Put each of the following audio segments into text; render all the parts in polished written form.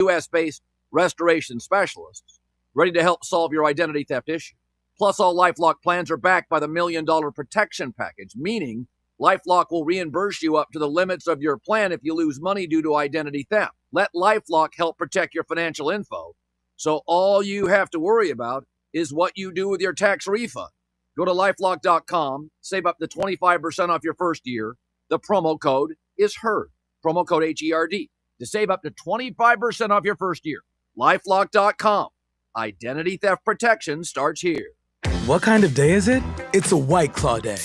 U.S.-based restoration specialists ready to help solve your identity theft issue. Plus, all LifeLock plans are backed by the $1 Million Protection Package, meaning LifeLock will reimburse you up to the limits of your plan if you lose money due to identity theft. Let LifeLock help protect your financial info, so all you have to worry about is what you do with your tax refund. Go to LifeLock.com, save up to 25% off your first year. The promo code is HERD, promo code HERD, to save up to 25% off your first year. LifeLock.com. Identity theft protection starts here. What kind of day is it? It's a White Claw day.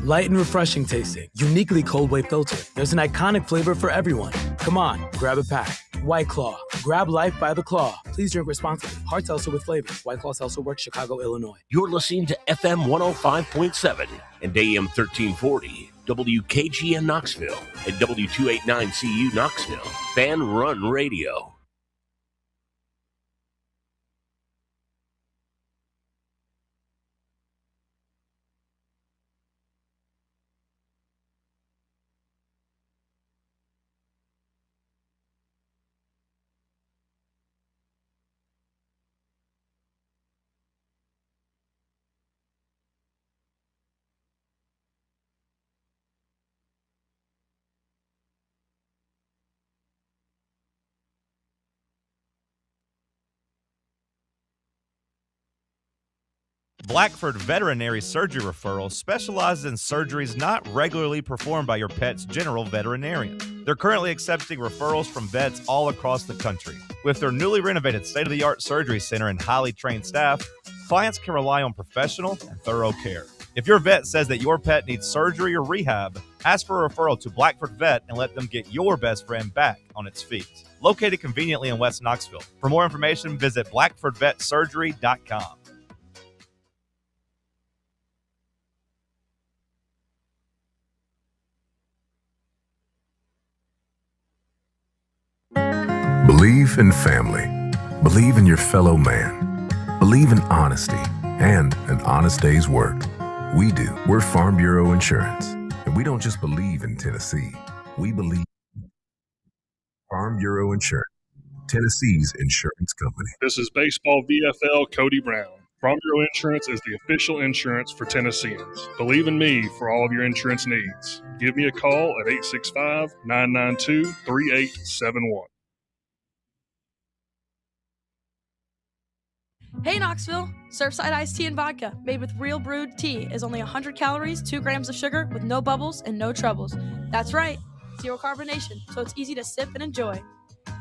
Light and refreshing tasting, uniquely cold wave filtered. There's an iconic flavor for everyone. Come on, grab a pack. White Claw. Grab life by the claw. Please drink responsibly. Hard seltzer with flavor. White Claw Seltzer Works, Chicago, Illinois. You're listening to FM 105.7 and AM 1340. WKGN Knoxville and W289CU Knoxville. Fan Run Radio. Blackford Veterinary Surgery Referral specializes in surgeries not regularly performed by your pet's general veterinarian. They're currently accepting referrals from vets all across the country. With their newly renovated state-of-the-art surgery center and highly trained staff, clients can rely on professional and thorough care. If your vet says that your pet needs surgery or rehab, ask for a referral to Blackford Vet and let them get your best friend back on its feet. Located conveniently in West Knoxville. For more information, visit blackfordvetsurgery.com. Believe in family. Believe in your fellow man. Believe in honesty and an honest day's work. We do. We're Farm Bureau Insurance. And we don't just believe in Tennessee. We believe Farm Bureau Insurance, Tennessee's insurance company. This is Baseball VFL Cody Brown. Farm Bureau Insurance is the official insurance for Tennesseans. Believe in me for all of your insurance needs. Give me a call at 865-992-3871. Hey Knoxville! Surfside iced tea and vodka, made with real brewed tea, is only 100 calories, 2 grams of sugar, with no bubbles and no troubles. That's right, zero carbonation, so it's easy to sip and enjoy.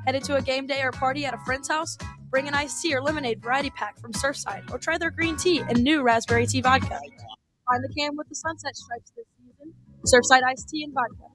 Headed to a game day or party at a friend's house? Bring an iced tea or lemonade variety pack from Surfside, or try their green tea and new raspberry tea vodka. Find the can with the sunset stripes this season. Surfside iced tea and vodka.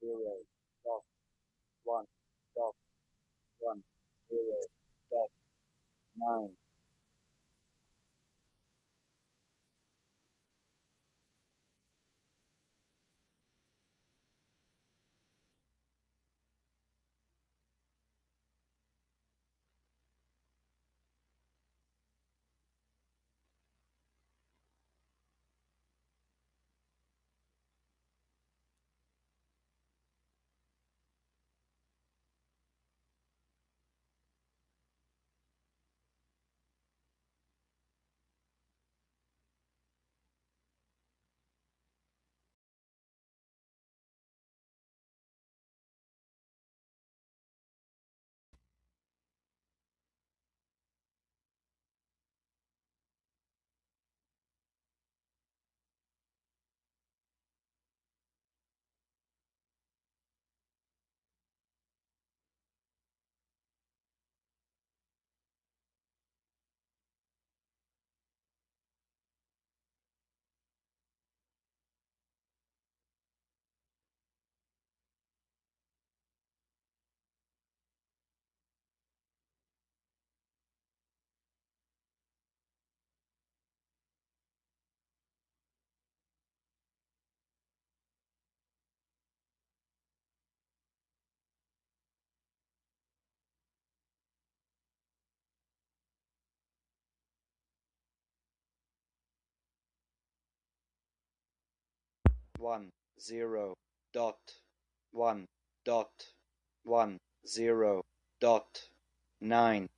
0.1.1.0.9. 10.1.10.9.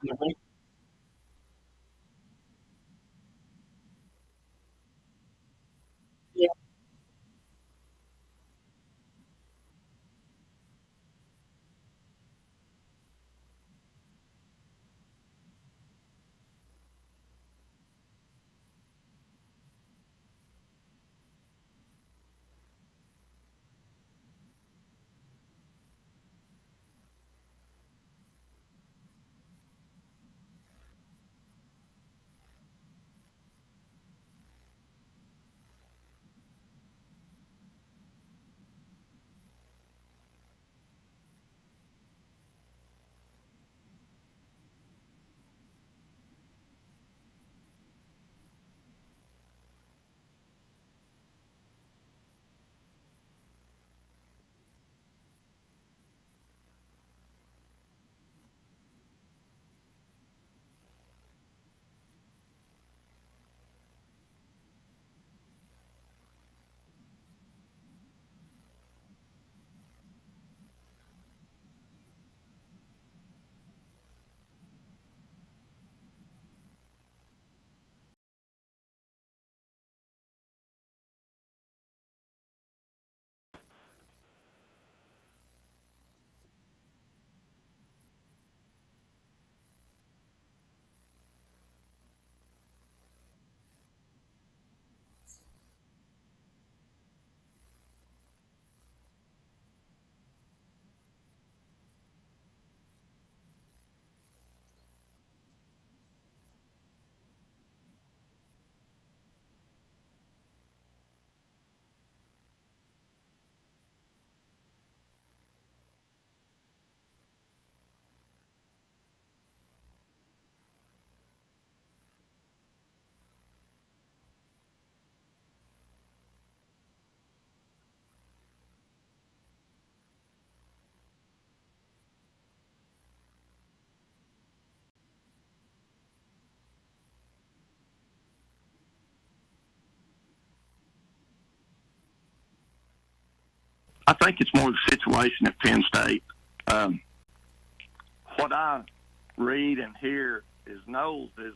Mhm. I think it's more the situation at Penn State. Um, what I read and hear is Knowles is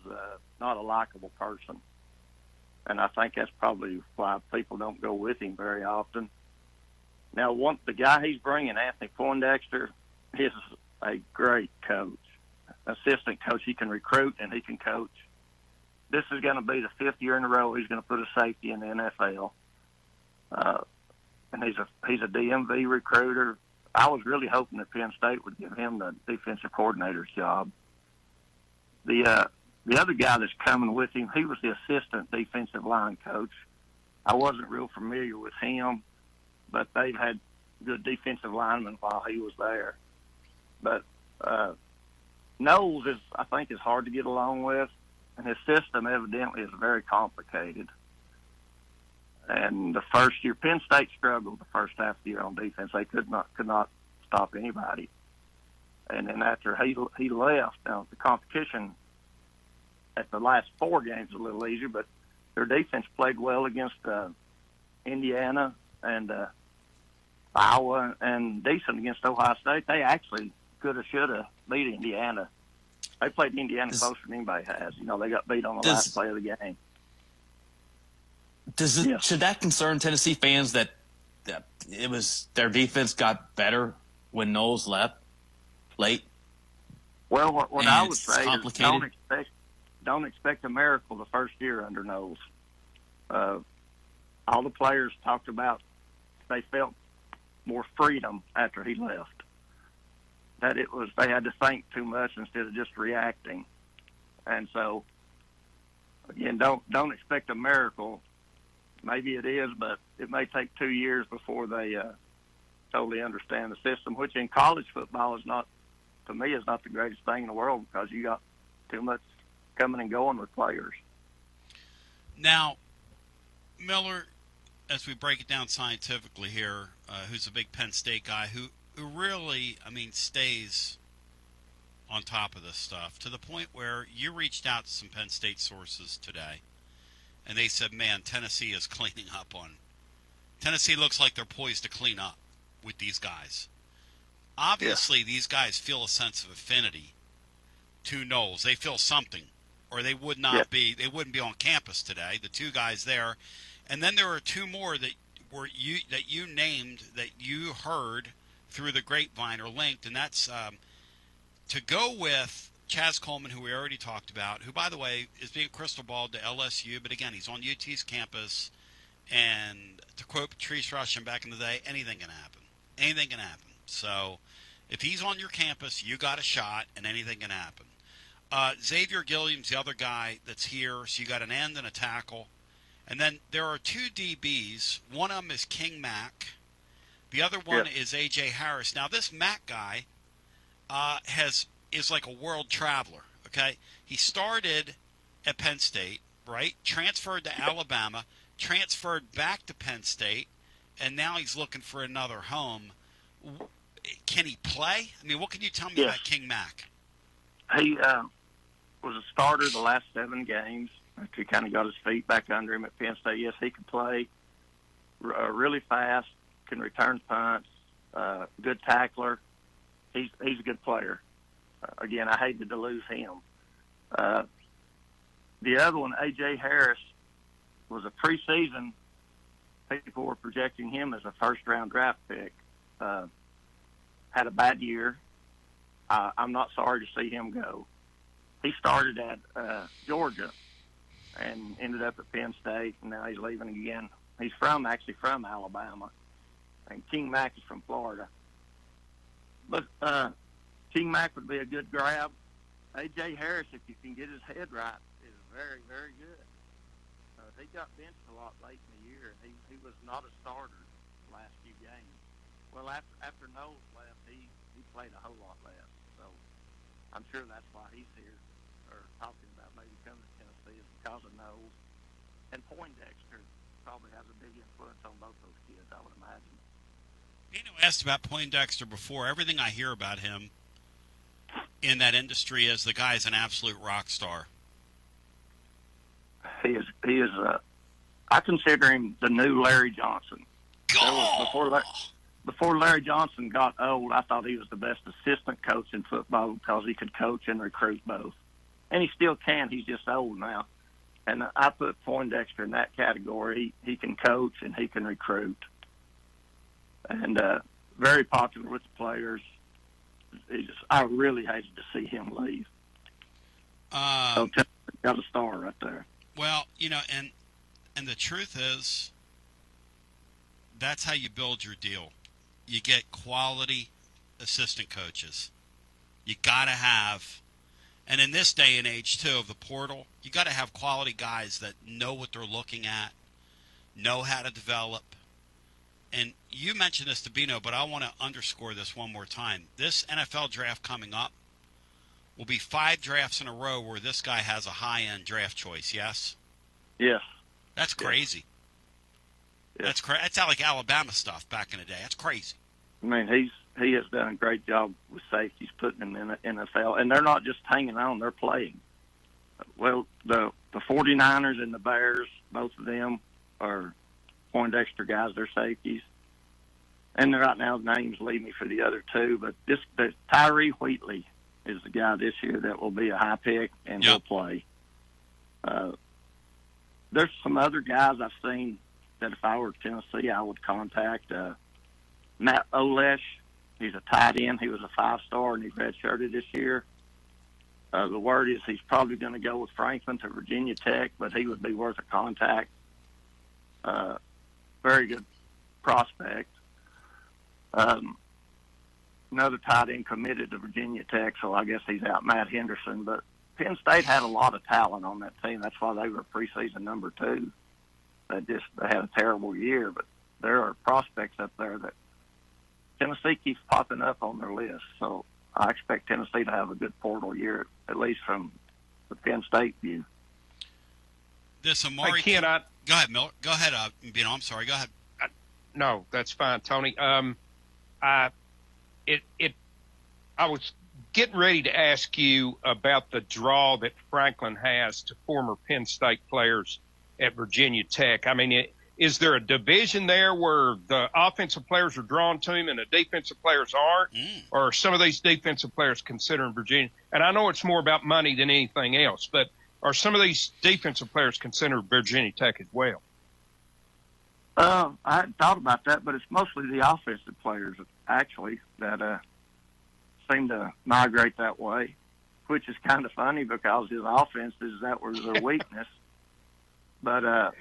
not a likable person, and I think that's probably why people don't go with him very often. Now, the guy he's bringing, Anthony Poindexter, is a great coach, assistant coach. He can recruit and he can coach. This is going to be the 5th year in a row he's going to put a safety in the NFL. And he's a DMV recruiter. I was really hoping that Penn State would give him the defensive coordinator's job. The other guy that's coming with him, he was the assistant defensive line coach. I wasn't real familiar with him, but they've had good defensive linemen while he was there. But Knowles I think is hard to get along with, and his system evidently is very complicated. And the first year, Penn State struggled the first half of the year on defense. They could not stop anybody. And then after he left, now the competition at the last 4 games was a little easier, but their defense played well against Indiana and Iowa, and decent against Ohio State. They actually could have, should have beat Indiana. They played Indiana closer than anybody has. They got beat on the last play of the game. Should that concern Tennessee fans that it was their defense got better when Knowles left late? Well, what I would say is don't expect a miracle the first year under Knowles. All the players talked about they felt more freedom after he left. That they had to think too much instead of just reacting. And so again, don't expect a miracle. Maybe it is, but it may take 2 years before they totally understand the system, which in college football is not the greatest thing in the world because you got too much coming and going with players. Now, Miller, as we break it down scientifically here, who's a big Penn State guy who really, stays on top of this stuff to the point where you reached out to some Penn State sources today, and they said, man, Tennessee is cleaning up on. Tennessee looks like they're poised to clean up with these guys. Obviously, these guys feel a sense of affinity to Knowles. They feel something, or they would not be. They wouldn't be on campus today. The two guys there, and then there are two more that you named that you heard through the grapevine or linked, and that's to go with Chaz Coleman, who we already talked about, who, by the way, is being crystal balled to LSU, but again, he's on UT's campus, and to quote Patrice Rushen back in the day, anything can happen. Anything can happen. So if he's on your campus, you got a shot, and anything can happen. Xavier Gilliam's the other guy that's here, so you got an end and a tackle. And then there are two DBs. One of them is King Mack. The other one is A.J. Harris. Now, this Mack guy is like a world traveler, okay? He started at Penn State, right? Transferred to Alabama, transferred back to Penn State, and now he's looking for another home. Can he play? I mean, what can you tell me about King Mack? He was a starter the last 7 games. He kind of got his feet back under him at Penn State. Yes, he can play really fast, can return punts, good tackler. He's a good player. Again, I hated to lose him. The other one, A.J. Harris, was a preseason. People were projecting him as a first-round draft pick. Had a bad year. I'm not sorry to see him go. He started at Georgia and ended up at Penn State, and now he's leaving again. He's actually from Alabama, and King Mack is from Florida. But King Mack would be a good grab. A.J. Harris, if you can get his head right, is very, very good. He got benched a lot late in the year, and he was not a starter the last few games. Well, after Knowles left, he played a whole lot less. So I'm sure that's why he's here, or talking about maybe coming to Tennessee is because of Knowles. And Poindexter probably has a big influence on both those kids, I would imagine. Asked about Poindexter before. Everything I hear about him in that industry is the guy's an absolute rock star. He is. I consider him the new Larry Johnson. Before Larry Johnson got old, I thought he was the best assistant coach in football because he could coach and recruit both. And he still can. He's just old now. And I put Poindexter in that category. He can coach and he can recruit. And very popular with the players. I really hated to see him leave. So got a star right there. Well, and the truth is, that's how you build your deal. You get quality assistant coaches. You got to have, and in this day and age, too, of the portal, you got to have quality guys that know what they're looking at, know how to develop. And you mentioned this to Bino, but I want to underscore this one more time. This NFL draft coming up will be 5 drafts in a row where this guy has a high-end draft choice, yes? Yes. That's crazy. Yes. That's like Alabama stuff back in the day. That's crazy. I mean, he has done a great job with safeties, putting them in the NFL. And they're not just hanging on, they're playing. Well, the 49ers and the Bears, both of them are Poindexter guys, they're safeties. And right now, the names leave me for the other two. But the Tyree Wheatley is the guy this year that will be a high pick and will play. There's some other guys I've seen that if I were Tennessee, I would contact. Matt Olesh, he's a tight end. He was a 5-star, and he redshirted this year. The word is he's probably going to go with Franklin to Virginia Tech, but he would be worth a contact. Very good prospect. Another tight end committed to Virginia Tech, so I guess he's out, Matt Henderson. But Penn State had a lot of talent on that team. That's why they were preseason number 2. They had a terrible year, but there are prospects up there that Tennessee keeps popping up on their list. So I expect Tennessee to have a good portal year, at least from the Penn State view. This Amari. Go ahead, Miller. Go ahead, Bino. I'm sorry. Go ahead. No, that's fine, Tony. I was getting ready to ask you about the draw that Franklin has to former Penn State players at Virginia Tech. I mean, is there a division there where the offensive players are drawn to him and the defensive players aren't? Or are some of these defensive players considering Virginia? And I know it's more about money than anything else, but are some of these defensive players considered Virginia Tech as well? I hadn't thought about that, but it's mostly the offensive players, actually, that seem to migrate that way, which is kind of funny because his offense that was their weakness. But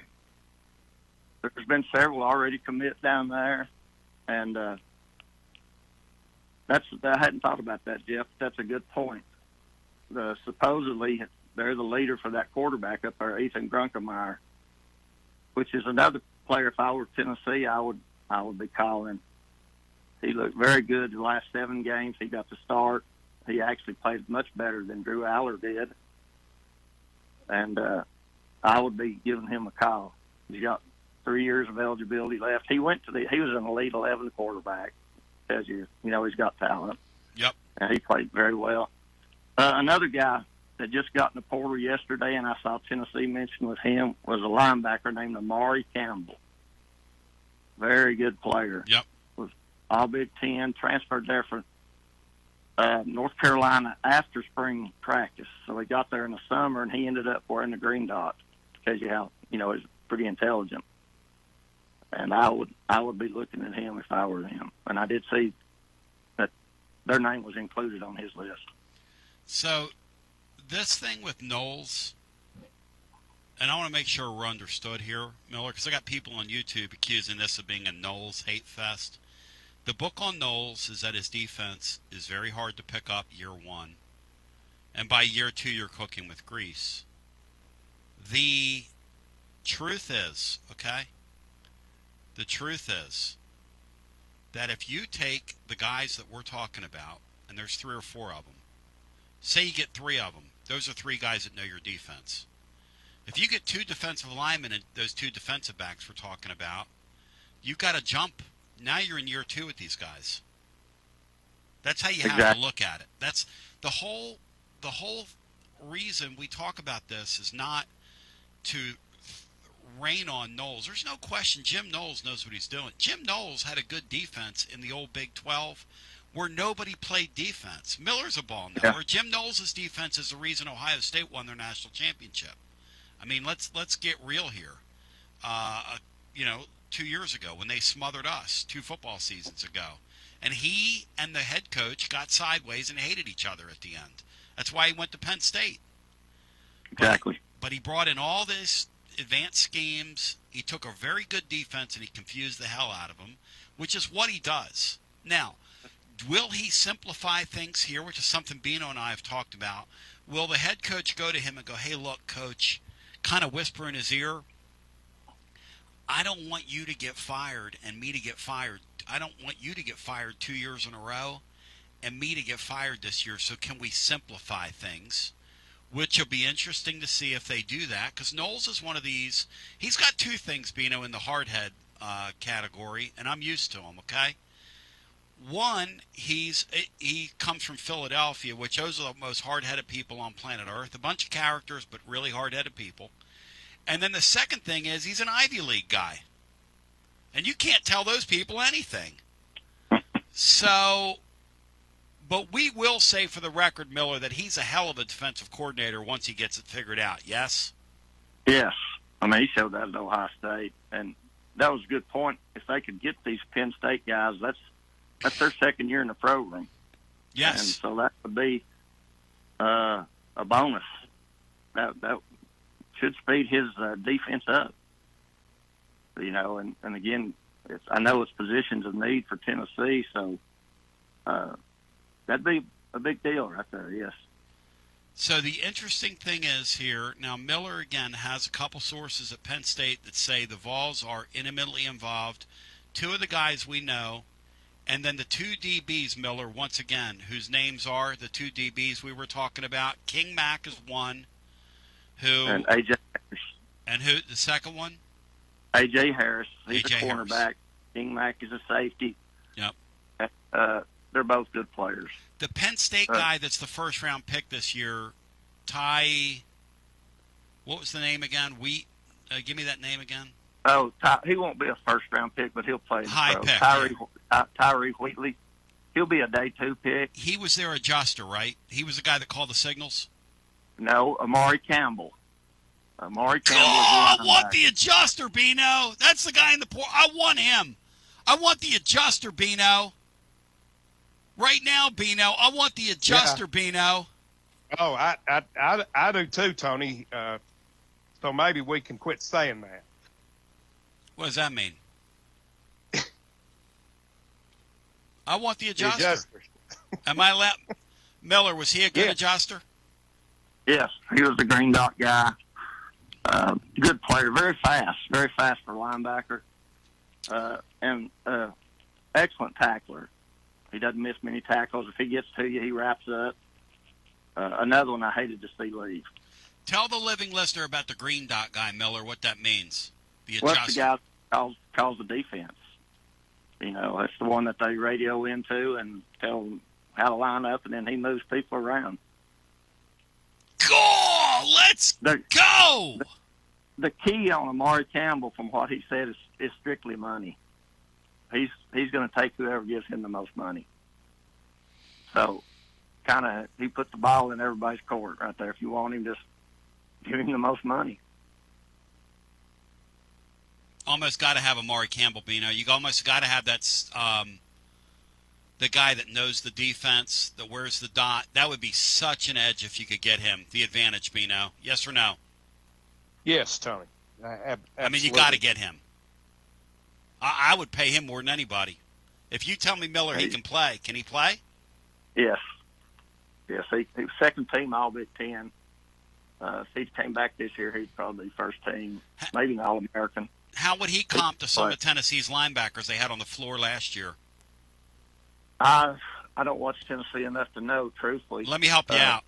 there's been several already commit down there, and I hadn't thought about that, Jeff. That's a good point. Supposedly, they're the leader for that quarterback up there, Ethan Grunkemeyer, which is another player. If I were Tennessee, I would be calling. He looked very good the last 7 games. He got the start. He actually played much better than Drew Aller did, and I would be giving him a call. He's got 3 years of eligibility left. He was an Elite 11 quarterback. Tells you, he's got talent. Yep. And he played very well. Another guy that just got in the portal yesterday, and I saw Tennessee mention with him, was a linebacker named Amari Campbell. Very good player. Yep. Was all Big Ten, transferred there from North Carolina after spring practice. So he got there in the summer, and he ended up wearing the green dot. Tells you how, he's pretty intelligent. And I would be looking at him if I were him. And I did see that their name was included on his list. So this thing with Knowles, and I want to make sure we're understood here, Miller, because I got people on YouTube accusing this of being a Knowles hate fest. The book on Knowles is that his defense is very hard to pick up year 1. And by year 2, you're cooking with grease. The truth is, the truth is that if you take the guys that we're talking about, and there's 3 or 4 of them, say you get 3 of them, those are 3 guys that know your defense. If you get 2 defensive linemen and those 2 defensive backs we're talking about, you've got to jump. Now you're in year 2 with these guys. That's how you have to look at it. That's the whole reason we talk about this is not to rain on Knowles. There's no question Jim Knowles knows what he's doing. Jim Knowles had a good defense in the old Big 12 where nobody played defense. Miller's a ball now. Where Jim Knowles' defense is the reason Ohio State won their national championship. I mean, let's get real here. 2 years ago when they smothered us 2 football seasons ago. And he and the head coach got sideways and hated each other at the end. That's why he went to Penn State. Exactly. But he brought in all this advanced schemes. He took a very good defense and he confused the hell out of them, which is what he does. Now, will he simplify things here, which is something Bino and I have talked about? Will the head coach go to him and go, hey, look, coach, kind of whisper in his ear, I don't want you to get fired and me to get fired. I don't want you to get fired 2 years in a row and me to get fired this year. So can we simplify things? Which will be interesting to see if they do that. Because Knowles is one of these. He's got 2 things, Bino, in the hardhead category, and I'm used to him, okay? One, he comes from Philadelphia, which those are the most hard-headed people on planet Earth. A bunch of characters, but really hard-headed people. And then the second thing is he's an Ivy League guy. And you can't tell those people anything. So, but we will say for the record, Miller, that he's a hell of a defensive coordinator once he gets it figured out, yes? Yes. I mean, he showed that at Ohio State. And that was a good point. If they could get these Penn State guys, that's their second year in the program. Yes. And so that would be a bonus. That should speed his defense up. And again, I know it's positions of need for Tennessee, so that'd be a big deal right there, yes. So the interesting thing is here, now Miller, again, has a couple sources at Penn State that say the Vols are intimately involved. 2 of the guys we know, and then the 2 DBs, Miller, once again, whose names are the 2 DBs we were talking about. King Mack is one. And A.J. Harris. And who, the second one? A.J. Harris. He's A.J. a cornerback. Harris. King Mack is a safety. Yep. They're both good players. The Penn State guy that's the first-round pick this year, Ty, what was the name again? Give me that name again. Oh, he won't be a first-round pick, but he'll play in the High pros. pick. Tyree Wheatley, he'll be a day 2 pick. He was their adjuster, right? He was the guy that called the signals? No, Amari Campbell. Amari Campbell. Oh, I want the adjuster, Bino. That's the guy in the port. I want him. I want the adjuster, Bino. Right now, Bino. I want the adjuster, Bino. Oh, I do too, Tony. So maybe we can quit saying that. What does that mean? I want the adjuster. Am I allowed? Miller, was he a good adjuster? Yes, he was the green dot guy. Good player, very fast for linebacker, and excellent tackler. He doesn't miss many tackles. If he gets to you, he wraps up. Another one I hated to see leave. Tell the living listener about the green dot guy, Miller, what that means. The adjuster. What's the guy that calls the defense? You know, that's the one that they radio into and tell them how to line up, and then he moves people around. Go! Let's go! The key on Amari Campbell, from what he said, is strictly money. He's going to take whoever gives him the most money. So, kind of, he puts the ball in everybody's court right there. If you want him, just give him the most money. Almost got to have Amari Campbell, Bino. You almost got to have that the guy that knows the defense, that wears the dot. That would be such an edge if you could get him. The advantage, Bino. Yes or no? Yes, Tony. I mean, you got to get him. I would pay him more than anybody. If you tell me, Miller, he can play, can he play? Yes. Yes, he was second team All Big Ten. If he came back this year, he'd probably be first team, maybe an All-American. How would he comp to some of Tennessee's linebackers they had on the floor last year? I don't watch Tennessee enough to know, truthfully. Let me help you out.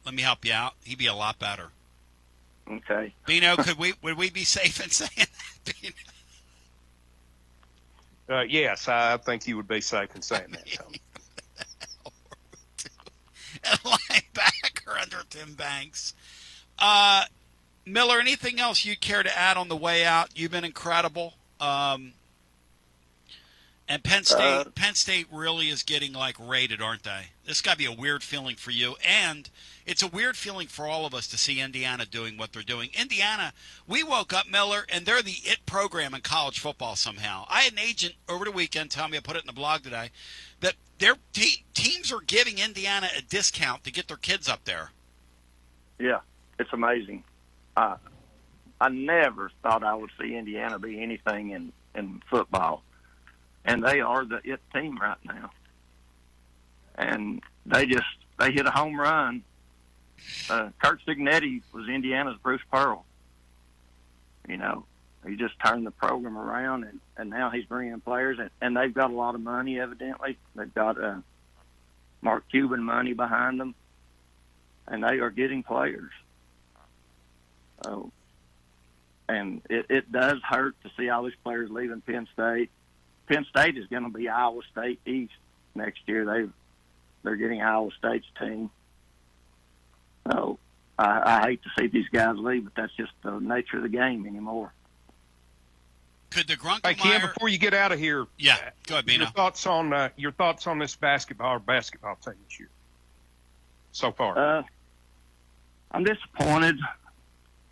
He'd be a lot better. Okay. Bino, would we be safe in saying that, Bino? Yes, I think you would be safe in saying that, Tony. A linebacker under Tim Banks. Miller, anything else you'd care to add on the way out? You've been incredible. And Penn State really is getting rated, aren't they? This got to be a weird feeling for you, and it's a weird feeling for all of us to see Indiana doing what they're doing. Indiana, we woke up, Miller, and they're the it program in college football somehow. I had an agent over the weekend tell me, I put it in the blog today, that their teams are giving Indiana a discount to get their kids up there. Yeah, it's amazing. I never thought I would see Indiana be anything in football. And they are the it team right now. And they hit a home run. Kurt Signetti was Indiana's Bruce Pearl. You know, he just turned the program around, and now he's bringing players, and they've got a lot of money, evidently. They've got Mark Cuban money behind them, and they are getting players. And it does hurt to see all these players leaving Penn State. Penn State is going to be Iowa State East next year. They're getting Iowa State's team. So I hate to see these guys leave, but that's just the nature of the game anymore. Could the Grunkemeyer... Hey, Ken, before you get out of here, go ahead, Bino. Your thoughts on this basketball team this year so far? I'm disappointed.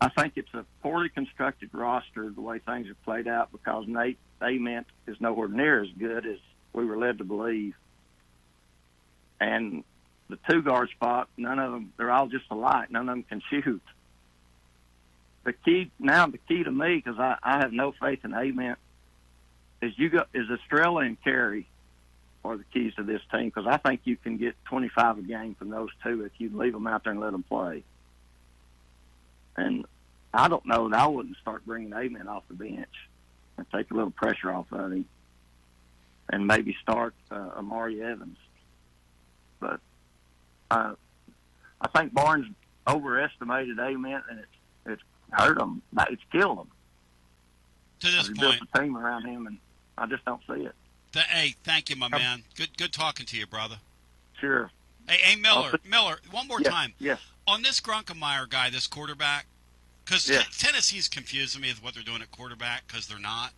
I think it's a poorly constructed roster the way things have played out, because Nate Ament is nowhere near as good as we were led to believe. And the two guard spot, none of them, they're all just alike. None of them can shoot. The key to me, because I have no faith in Ament, is Estrella and Carey are the keys to this team, because I think you can get 25 a game from those two if you leave them out there and let them play. And I don't know that I wouldn't start bringing Ament off the bench and take a little pressure off of him, and maybe start Amari Evans. But I think Barnes overestimated Ament, and it's hurt him. It's killed him. To this point, point, built a team around him, and I just don't see it. Hey, thank you, my man. Good talking to you, brother. Sure. Hey, Miller, one more time. Yes. On this Grunkemeyer guy, this quarterback, Because Tennessee's confusing me with what they're doing at quarterback because they're not.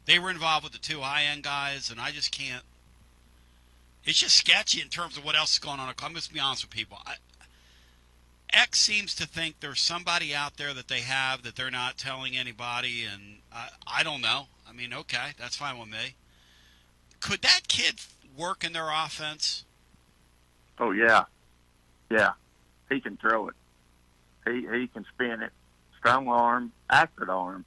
They were involved with the two high-end guys, and I just can't. It's just sketchy in terms of what else is going on. I'm just be honest with people. X seems to think there's somebody out there that they have that they're not telling anybody, and I don't know. I mean, okay, that's fine with me. Could that kid work in their offense? Oh, yeah. Yeah. He can throw it. He can spin it. Strong arm, accurate arm.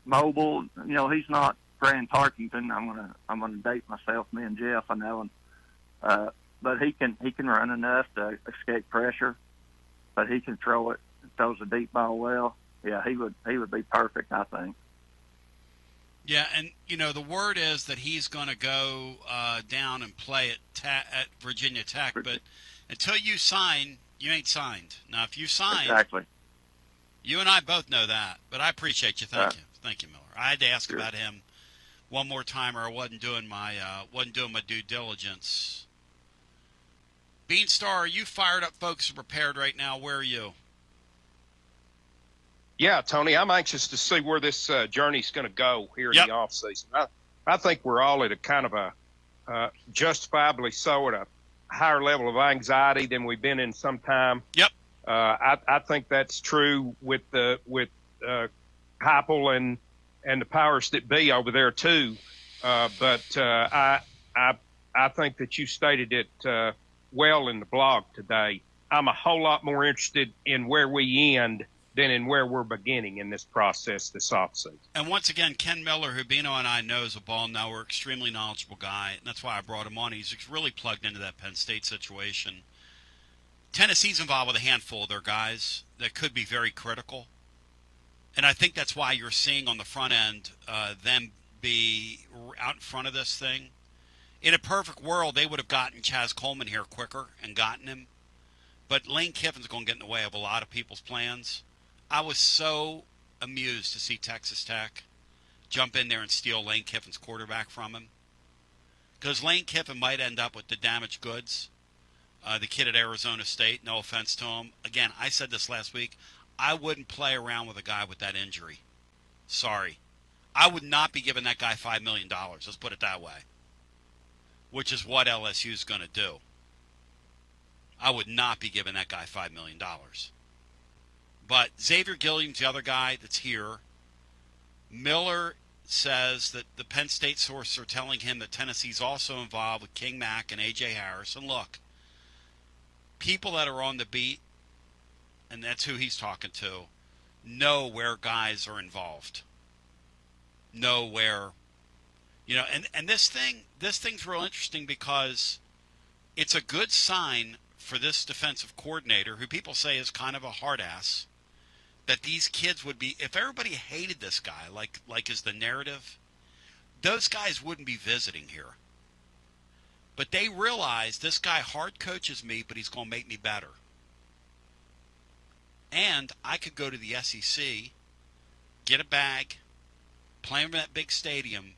Mobile. You know, he's not Fran Tarkington. I'm gonna date myself, me and Jeff, I know. And, but he can run enough to escape pressure. But he can throw it. Throws a deep ball well. Yeah, he would be perfect, I think. Yeah, and you know the word is that he's going to go down and play at Virginia Tech. But until you sign, you ain't signed. Now, if you sign, exactly. You and I both know that. But I appreciate you. Thank you, Miller. I had to ask about him one more time, or I wasn't doing my due diligence. Beanstar, are you fired up, folks? Prepared right now? Where are you? Yeah, Tony, I'm anxious to see where this journey's going to go here in the offseason. I think we're all at a kind of a justifiably so at a higher level of anxiety than we've been in some time. Yep. I think that's true with Heupel and the powers that be over there too. But I think that you stated it well in the blog today. I'm a whole lot more interested in where we end than in where we're beginning in this process this offseason. And once again, Ken Miller, who Bino and I know is a ball knower, extremely knowledgeable guy, and that's why I brought him on. He's really plugged into that Penn State situation. Tennessee's involved with a handful of their guys that could be very critical. And I think that's why you're seeing on the front end them be out in front of this thing. In a perfect world, they would have gotten Chaz Coleman here quicker and gotten him. But Lane Kiffin's going to get in the way of a lot of people's plans. I was so amused to see Texas Tech jump in there and steal Lane Kiffin's quarterback from him. Because Lane Kiffin might end up with the damaged goods. The kid at Arizona State, no offense to him. Again, I said this last week. I wouldn't play around with a guy with that injury. Sorry. I would not be giving that guy $5 million. Let's put it that way. Which is what LSU's going to do. I would not be giving that guy $5 million. But Xavier Gilliam's the other guy that's here. Miller says that the Penn State sources are telling him that Tennessee's also involved with King Mack and A.J. Harris. And look, people that are on the beat, and that's who he's talking to, know where guys are involved. Know where, you know, and this thing's real interesting because it's a good sign for this defensive coordinator, who people say is kind of a hard ass, that these kids would be, if everybody hated this guy, like is the narrative, those guys wouldn't be visiting here. But they realize this guy hard coaches me, but he's going to make me better. And I could go to the SEC, get a bag, play in that big stadium,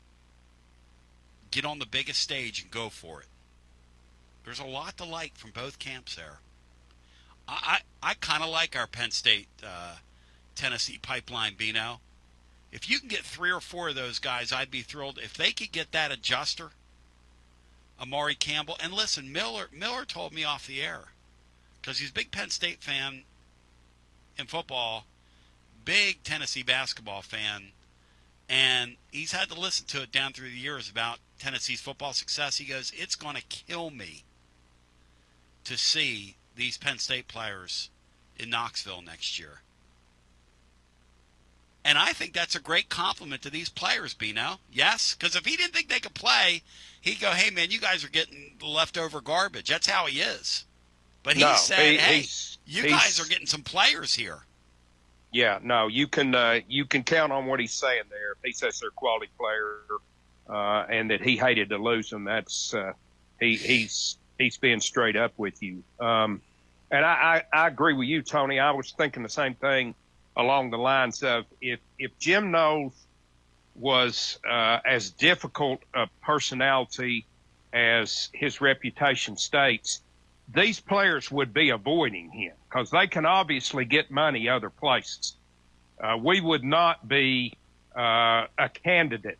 get on the biggest stage and go for it. There's a lot to like from both camps there. I kind of like our Penn State Tennessee pipeline, Bino. If you can get 3 or 4 of those guys, I'd be thrilled. If they could get that adjuster, Amari Campbell. And listen, Miller told me off the air, because he's a big Penn State fan in football, big Tennessee basketball fan, and he's had to listen to it down through the years about Tennessee's football success. He goes, it's going to kill me to see these Penn State players in Knoxville next year. And I think that's a great compliment to these players, Bino. Yes? Because if he didn't think they could play, he'd go, hey, man, you guys are getting leftover garbage. That's how he is. But he said, hey, you guys are getting some players here. Yeah, no, you can count on what he's saying there. If he says they're a quality player and that he hated to lose them, that's he's being straight up with you. And I agree with you, Tony. I was thinking the same thing along the lines of if Jim Knowles was as difficult a personality as his reputation states, these players would be avoiding him. because they can obviously get money other places. We would not be a candidate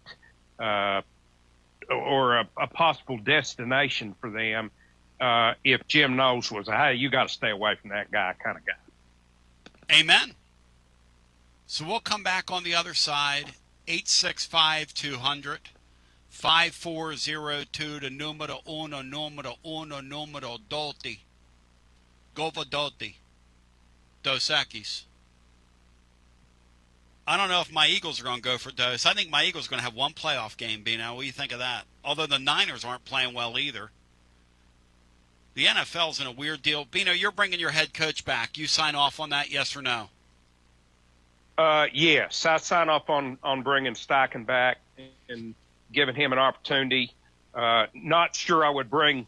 or a possible destination for them if Jim Knowles was a, hey, you got to stay away from that guy kind of guy. Amen. So we'll come back on the other side. 865-200. 5402 to numero uno, numero doti. Govadoti. Dos Equis. I don't know if my Eagles are going to go for Dos. I think my Eagles are going to have one playoff game, Bino. What do you think of that? Although the Niners aren't playing well either. The NFL's in a weird deal. Bino, you're bringing your head coach back. You sign off on that, yes or no? Yes, I sign off on bringing Steichen back and giving him an opportunity. Not sure I would bring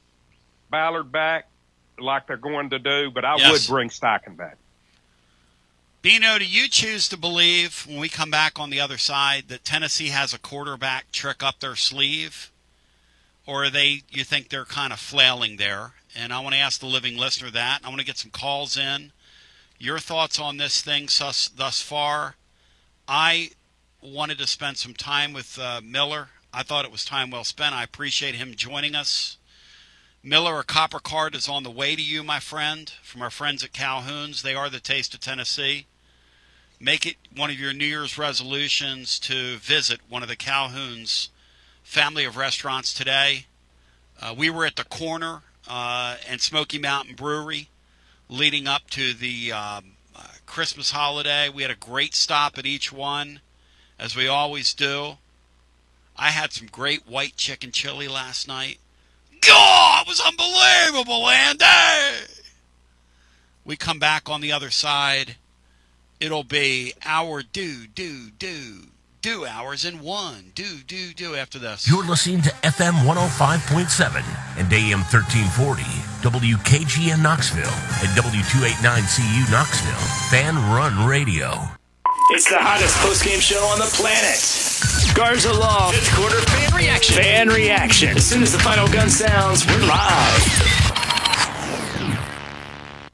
Ballard back like they're going to do, but I would bring Steichen back. Bino, do you choose to believe, when we come back on the other side, that Tennessee has a quarterback trick up their sleeve? Or you think they're kind of flailing there? And I want to ask the living listener that. I want to get some calls in. Your thoughts on this thing thus far? I wanted to spend some time with Miller. I thought it was time well spent. I appreciate him joining us. Miller, a copper card is on the way to you, my friend, from our friends at Calhoun's. They are the taste of Tennessee. Make it one of your New Year's resolutions to visit one of the Calhoun's family of restaurants today. We were at the Corner and Smoky Mountain Brewery leading up to the Christmas holiday. We had a great stop at each one, as we always do. I had some great white chicken chili last night. God, it was unbelievable, Andy! We come back on the other side. It'll be our do hours in one. Do after this. You're listening to FM 105.7 and AM 1340, WKGN Knoxville, and W289CU Knoxville, Fan Run Radio. It's the hottest post-game show on the planet. Garza Law. It's quarter fan reaction. Fan reaction. As soon as the final gun sounds, we're live.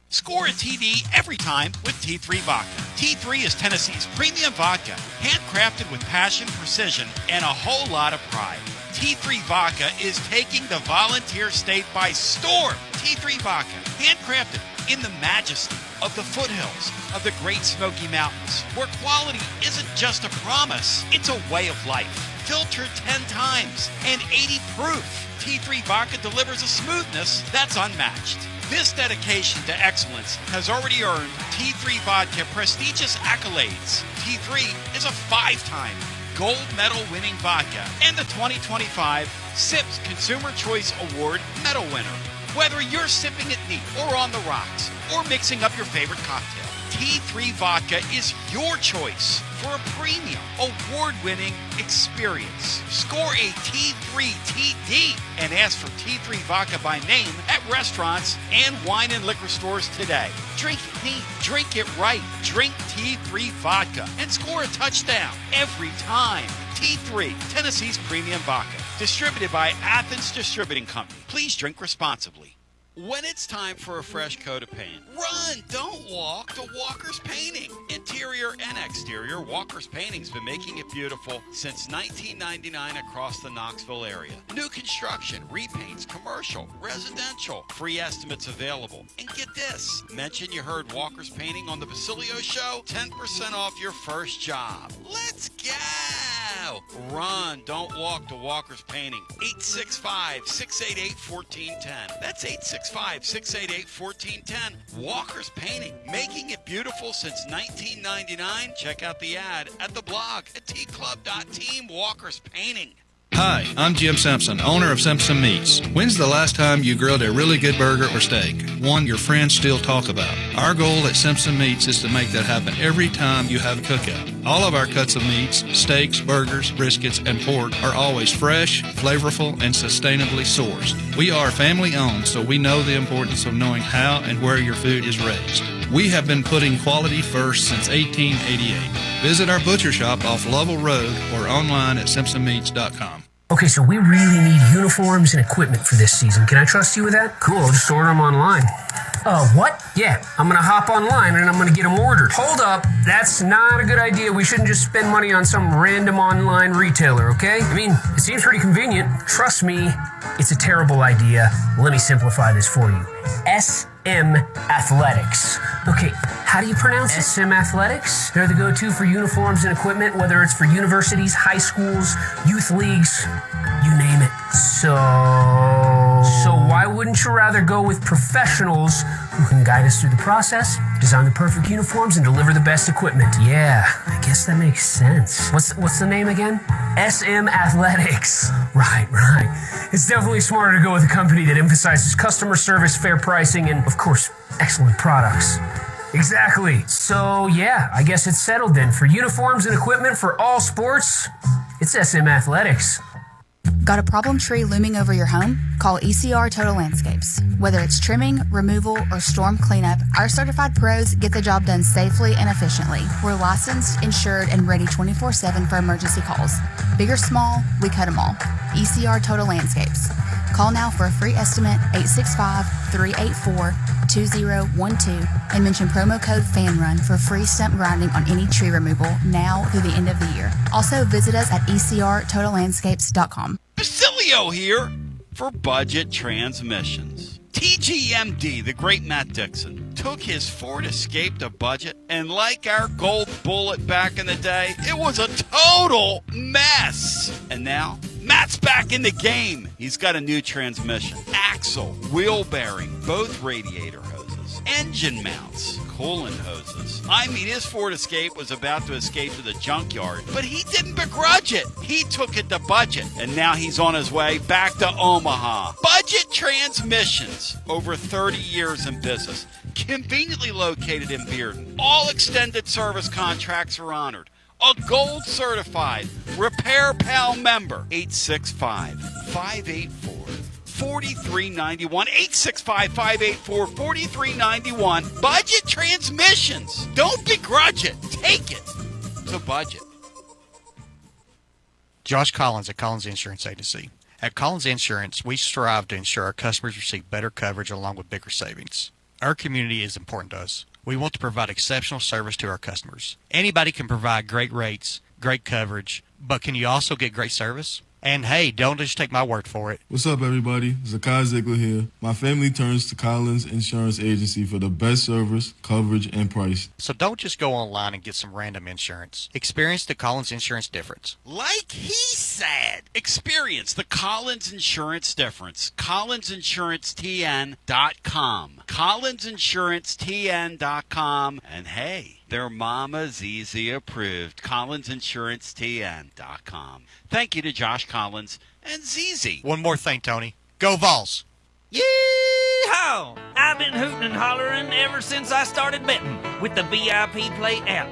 Score a TD every time with T3 Vodka. T3 is Tennessee's premium vodka, handcrafted with passion, precision, and a whole lot of pride. T3 Vodka is taking the Volunteer State by storm. T3 Vodka, handcrafted in the majesty of the foothills of the Great Smoky Mountains, where quality isn't just a promise, it's a way of life. Filtered 10 times and 80 proof. T3 Vodka delivers a smoothness that's unmatched. This dedication to excellence has already earned T3 Vodka prestigious accolades. T3 is a 5-time gold medal winning vodka and the 2025 SIPS Consumer Choice Award medal winner. Whether you're sipping it neat or on the rocks or mixing up your favorite cocktail, T3 Vodka is your choice for a premium, award-winning experience. Score a T3 TD and ask for T3 Vodka by name at restaurants and wine and liquor stores today. Drink it neat, drink it right, drink T3 Vodka and score a touchdown every time. T3, Tennessee's premium vodka. Distributed by Athens Distributing Company. Please drink responsibly. When it's time for a fresh coat of paint, run, don't walk to Walker's Painting. Interior and exterior, Walker's Painting's been making it beautiful since 1999 across the Knoxville area. New construction, repaints, commercial, residential, free estimates available. And get this, mention you heard Walker's Painting on the Basilio show, 10% off your first job. Let's go! Run, don't walk to Walker's Painting. 865-688-1410. That's 865-688-1410. Walker's Painting, making it beautiful since 1999. Check out the ad at the blog at tclub.team. Walker's Painting. Hi, I'm Jim Simpson, owner of Simpson Meats. When's the last time you grilled a really good burger or steak? One your friends still talk about. Our goal at Simpson Meats is to make that happen every time you have a cookout. All of our cuts of meats, steaks, burgers, briskets, and pork are always fresh, flavorful, and sustainably sourced. We are family owned, so we know the importance of knowing how and where your food is raised. We have been putting quality first since 1888. Visit our butcher shop off Lovell Road or online at simpsonmeats.com. Okay, so we really need uniforms and equipment for this season. Can I trust you with that? Cool, I'll just order them online. What? Yeah, I'm gonna hop online and I'm gonna get them ordered. Hold up, that's not a good idea. We shouldn't just spend money on some random online retailer, okay? I mean, it seems pretty convenient. Trust me, it's a terrible idea. Let me simplify this for you. SM Athletics. Okay, how do you pronounce it? SM Athletics? They're the go-to for uniforms and equipment, whether it's for universities, high schools, youth leagues, you name it. So why wouldn't you rather go with professionals who can guide us through the process, design the perfect uniforms, and deliver the best equipment? Yeah, I guess that makes sense. What's the name again? SM Athletics. Right. It's definitely smarter to go with a company that emphasizes customer service, fair pricing, and, of course, excellent products. Exactly. So, yeah, I guess it's settled then. For uniforms and equipment for all sports, it's SM Athletics. Got a problem tree looming over your home? Call ECR Total Landscapes. Whether it's trimming, removal, or storm cleanup, our certified pros get the job done safely and efficiently. We're licensed, insured, and ready 24/7 for emergency calls. Big or small, we cut them all. ECR Total Landscapes. Call now for a free estimate, 865-384-2012, and mention promo code FANRUN for free stump grinding on any tree removal now through the end of the year. Also, visit us at ecrtotallandscapes.com. Basilio here for Budget Transmissions. TGMD, the great Matt Dixon, took his Ford Escape to budget, and like our Gold Bullet back in the day, it was a total mess. And now, Matt's back in the game. He's got a new transmission, axle, wheel bearing, both radiator hoses, engine mounts, coolant hoses. I mean, his Ford Escape was about to escape to the junkyard, but he didn't begrudge it. He took it to budget, and now he's on his way back to Omaha. Budget Transmissions, over 30 years in business, conveniently located in Bearden. All extended service contracts are honored. A gold certified Repair Pal member. 865-584-4391. 865-584-4391. Budget Transmissions. Don't begrudge it. Take it to budget. Josh Collins at Collins Insurance Agency. At Collins Insurance, we strive to ensure our customers receive better coverage along with bigger savings. Our community is important to us. We want to provide exceptional service to our customers. Anybody can provide great rates, great coverage, but can you also get great service? And hey, don't just take my word for it. What's up, everybody? Zakai Ziegler here. My family turns to Collins Insurance Agency for the best service, coverage, and price. So don't just go online and get some random insurance. Experience the Collins Insurance difference. Like he said, experience the Collins Insurance difference. CollinsInsuranceTN.com. CollinsInsuranceTN.com. And hey, their Mama ZZ approved. CollinsInsuranceTN.com. Thank you to Josh Collins and ZZ. One more thing, Tony. Go Vols! Yee-haw! I've been hooting and hollering ever since I started betting with the VIP Play app.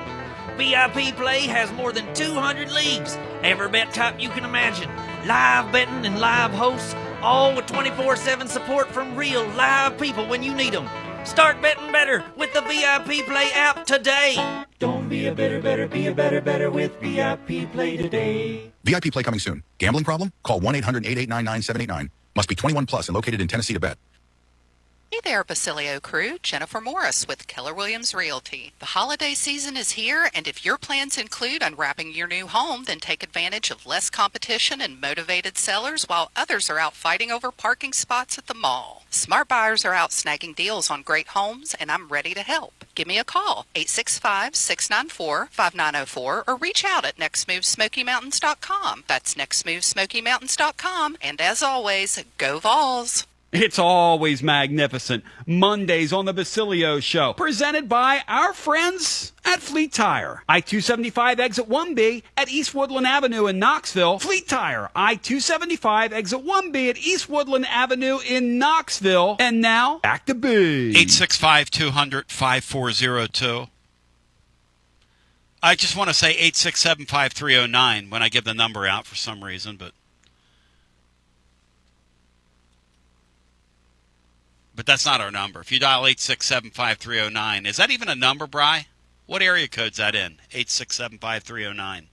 VIP Play has more than 200 leagues, every bet type you can imagine, live betting and live hosts, all with 24/7 support from real live people when you need them. Start betting better with the VIP Play app today. Don't be a better, be a better with VIP Play today. VIP Play coming soon. Gambling problem? Call 1-800-889-9789. Must be 21 plus and located in Tennessee to bet. Hey there, Basilio crew. Jennifer Morris with Keller Williams Realty. The holiday season is here, and if your plans include unwrapping your new home, then take advantage of less competition and motivated sellers while others are out fighting over parking spots at the mall. Smart buyers are out snagging deals on great homes, and I'm ready to help. Give me a call, 865-694-5904, or reach out at nextmovesmokymountains.com. That's nextmovesmokymountains.com, and as always, go Vols! It's always magnificent. Mondays on the Basilio Show, presented by our friends at Fleet Tire. I-275 exit 1B at East Woodland Avenue in Knoxville. Fleet Tire, I-275 exit 1B at East Woodland Avenue in Knoxville. And now, back to B. 865-200-5402. I just want to say 867-5309 when I give the number out for some reason, but that's not our number. If you dial 867-5309, is that even a number, Bri? What area code's that in? 867-5309.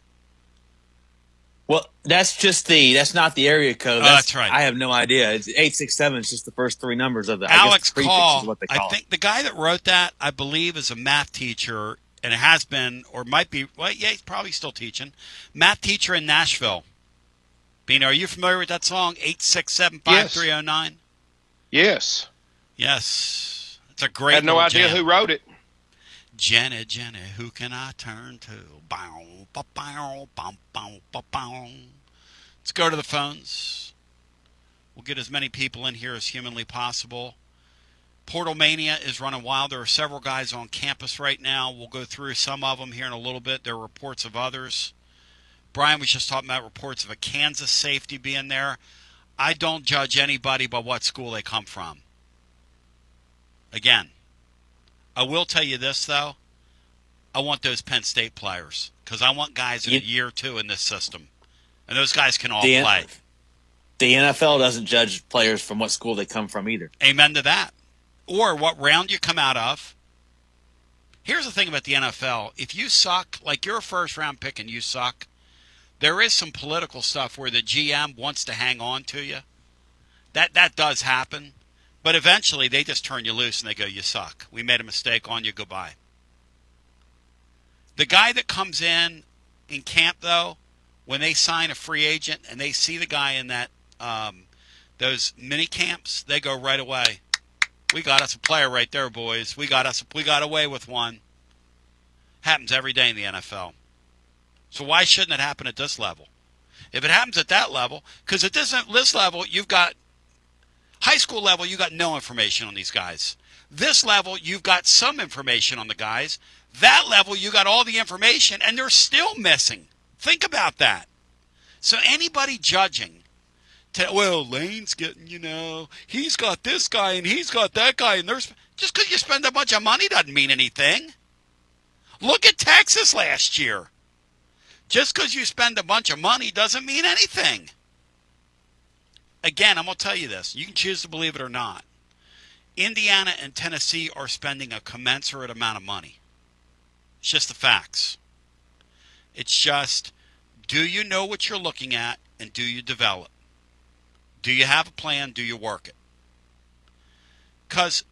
Well, that's not the area code. That's right. I have no idea. It's 867 is just the first three numbers of the Alex prefix Call, is what they call I think the guy that wrote that, I believe, is a math teacher, and it has been, or might be, well, yeah, he's probably still teaching. Math teacher in Nashville. Bino, are you familiar with that song, 8675309? Yes. Yes. It's a great I had no idea jam. who wrote it. Jenny, who can I turn to? Bow, bow, bow, bow, bow, bow, bow. Let's go to the phones. We'll get as many people in here as humanly possible. Portal Mania is running wild. There are several guys on campus right now. We'll go through some of them here in a little bit. There are reports of others. Brian was just talking about reports of a Kansas safety being there. I don't judge anybody by what school they come from. Again, I will tell you this, though. I want those Penn State players because I want guys in a year or two in this system. And those guys can all play. The NFL doesn't judge players from what school they come from either. Amen to that. Or what round you come out of. Here's the thing about the NFL. If you suck, like you're a first-round pick and you suck, there is some political stuff where the GM wants to hang on to you. That does happen. But eventually they just turn you loose and they go, you suck. We made a mistake on you. Goodbye. The guy that comes in camp, though, when they sign a free agent and they see the guy in that those mini camps, they go right away. We got us a player right there, boys. We got away with one. Happens every day in the NFL. So why shouldn't it happen at this level? If it happens at that level, because at this level, you've got high school level, you got no information on these guys. This level, you've got some information on the guys. That level, you got all the information, and they're still missing. Think about that. So anybody judging, Lane's getting, he's got this guy and he's got that guy, and there's just because you spend a bunch of money doesn't mean anything. Look at Texas last year. Just because you spend a bunch of money doesn't mean anything. Again, I'm going to tell you this. You can choose to believe it or not. Indiana and Tennessee are spending a commensurate amount of money. It's just the facts. It's just, do you know what you're looking at and do you develop? Do you have a plan? Do you work it? Because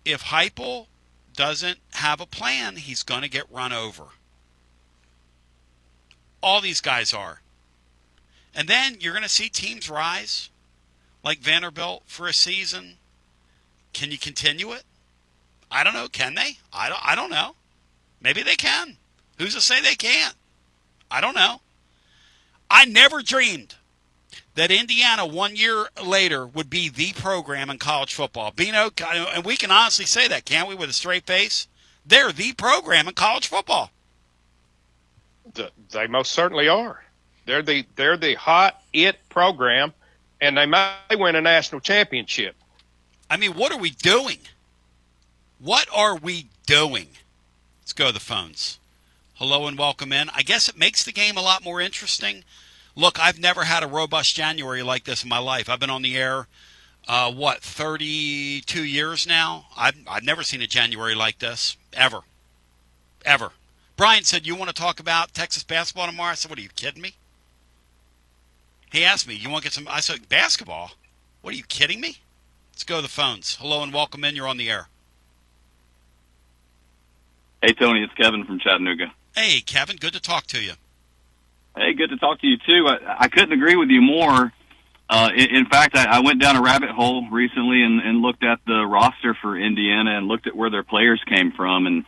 if Heupel doesn't have a plan, he's going to get run over. All these guys are. And then you're going to see teams rise, like Vanderbilt for a season. Can you continue it? I don't know. Can they? I don't know. Maybe they can. Who's to say they can't? I don't know. I never dreamed that Indiana 1 year later would be the program in college football. Bino, and we can honestly say that, can't we, with a straight face? They're the program in college football. They most certainly are. They're the hot program, and they might win a national championship. I mean, what are we doing? What are we doing? Let's go to the phones. Hello and welcome in. I guess it makes the game a lot more interesting. Look, I've never had a robust January like this in my life. I've been on the air, 32 years now? I've never seen a January like this, ever. Brian said, you want to talk about Texas basketball tomorrow? I said, what, are you kidding me? He asked me, you want to get some? I said, basketball? What, are you kidding me? Let's go to the phones. Hello and welcome in. You're on the air. Hey, Tony, it's Kevin from Chattanooga. Hey, Kevin, good to talk to you. Hey, good to talk to you, too. I couldn't agree with you more. In fact, I went down a rabbit hole recently and looked at the roster for Indiana and looked at where their players came from, and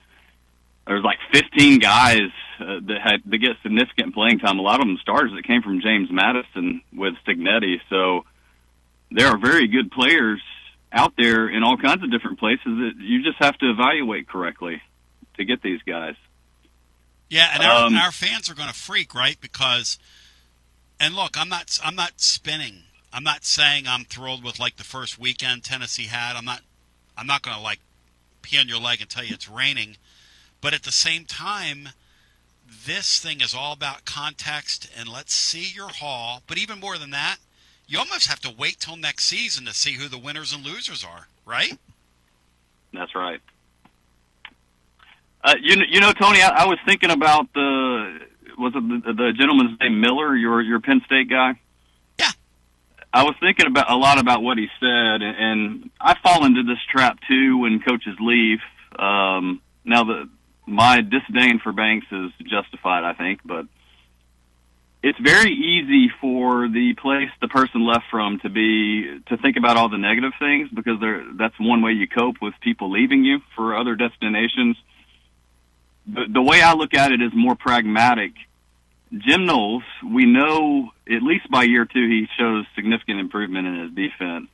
there's like 15 guys that get significant playing time. A lot of them stars that came from James Madison with Signetti. So there are very good players out there in all kinds of different places that you just have to evaluate correctly to get these guys. Yeah, and our fans are going to freak, right? Because, and look, I'm not spinning. I'm not saying I'm thrilled with like the first weekend Tennessee had. I'm not going to like pee on your leg and tell you it's raining. But at the same time, this thing is all about context, and let's see your haul. But even more than that, you almost have to wait till next season to see who the winners and losers are, right? That's right. You know, Tony, I was thinking about was it the gentleman's name Miller, your Penn State guy? Yeah. I was thinking about a lot about what he said, and I fall into this trap too when coaches leave. My disdain for Banks is justified, I think, but it's very easy for the place the person left from to think about all the negative things, because that's one way you cope with people leaving you for other destinations. The way I look at it is more pragmatic. Jim Knowles, we know at least by year 2 he shows significant improvement in his defense.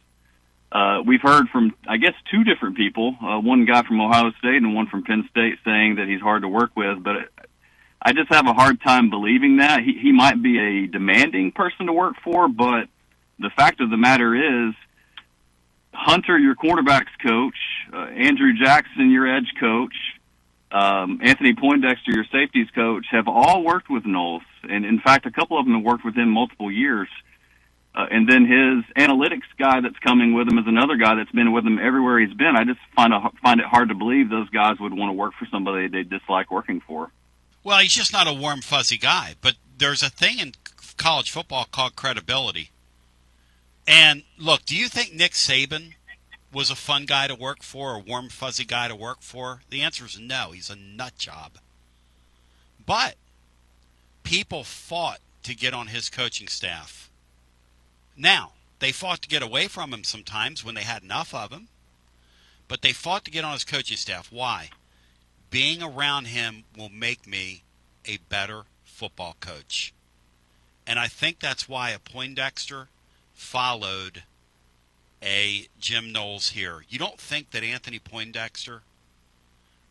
We've heard from, I guess, 2 different people, one guy from Ohio State and one from Penn State, saying that he's hard to work with, but I just have a hard time believing that. He might be a demanding person to work for, but the fact of the matter is, Hunter, your quarterback's coach, Andrew Jackson, your edge coach, Anthony Poindexter, your safeties coach, have all worked with Knowles. And in fact, a couple of them have worked with him multiple years. And then his analytics guy that's coming with him is another guy that's been with him everywhere he's been. I just find it hard to believe those guys would want to work for somebody they dislike working for. Well, he's just not a warm, fuzzy guy. But there's a thing in college football called credibility. And look, do you think Nick Saban was a fun guy to work for, a warm, fuzzy guy to work for? The answer is no. He's a nut job. But people fought to get on his coaching staff. Now, they fought to get away from him sometimes when they had enough of him, but they fought to get on his coaching staff. Why? Being around him will make me a better football coach. And I think that's why a Poindexter followed a Jim Knowles here. You don't think that Anthony Poindexter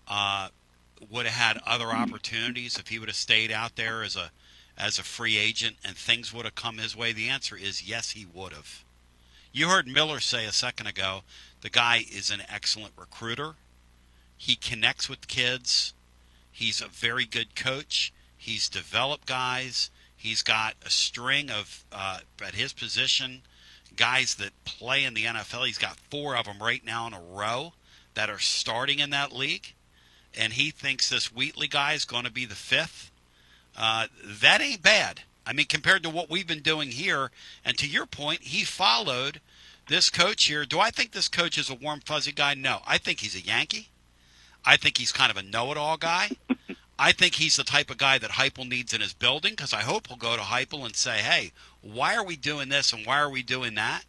would have had other opportunities if he would have stayed out there as a free agent and things would have come his way? The answer is yes, he would have. You heard Miller say a second ago, the guy is an excellent recruiter. He connects with kids. He's a very good coach. He's developed guys. He's got a string of, at his position, guys that play in the NFL. He's got 4 of them right now in a row that are starting in that league. And he thinks this Wheatley guy is going to be the 5th. That ain't bad. I mean, compared to what we've been doing here, and to your point, he followed this coach here. Do I think this coach is a warm, fuzzy guy? No. I think he's a Yankee. I think he's kind of a know-it-all guy. I think he's the type of guy that Heupel needs in his building, because I hope he'll go to Heupel and say, hey, why are we doing this and why are we doing that?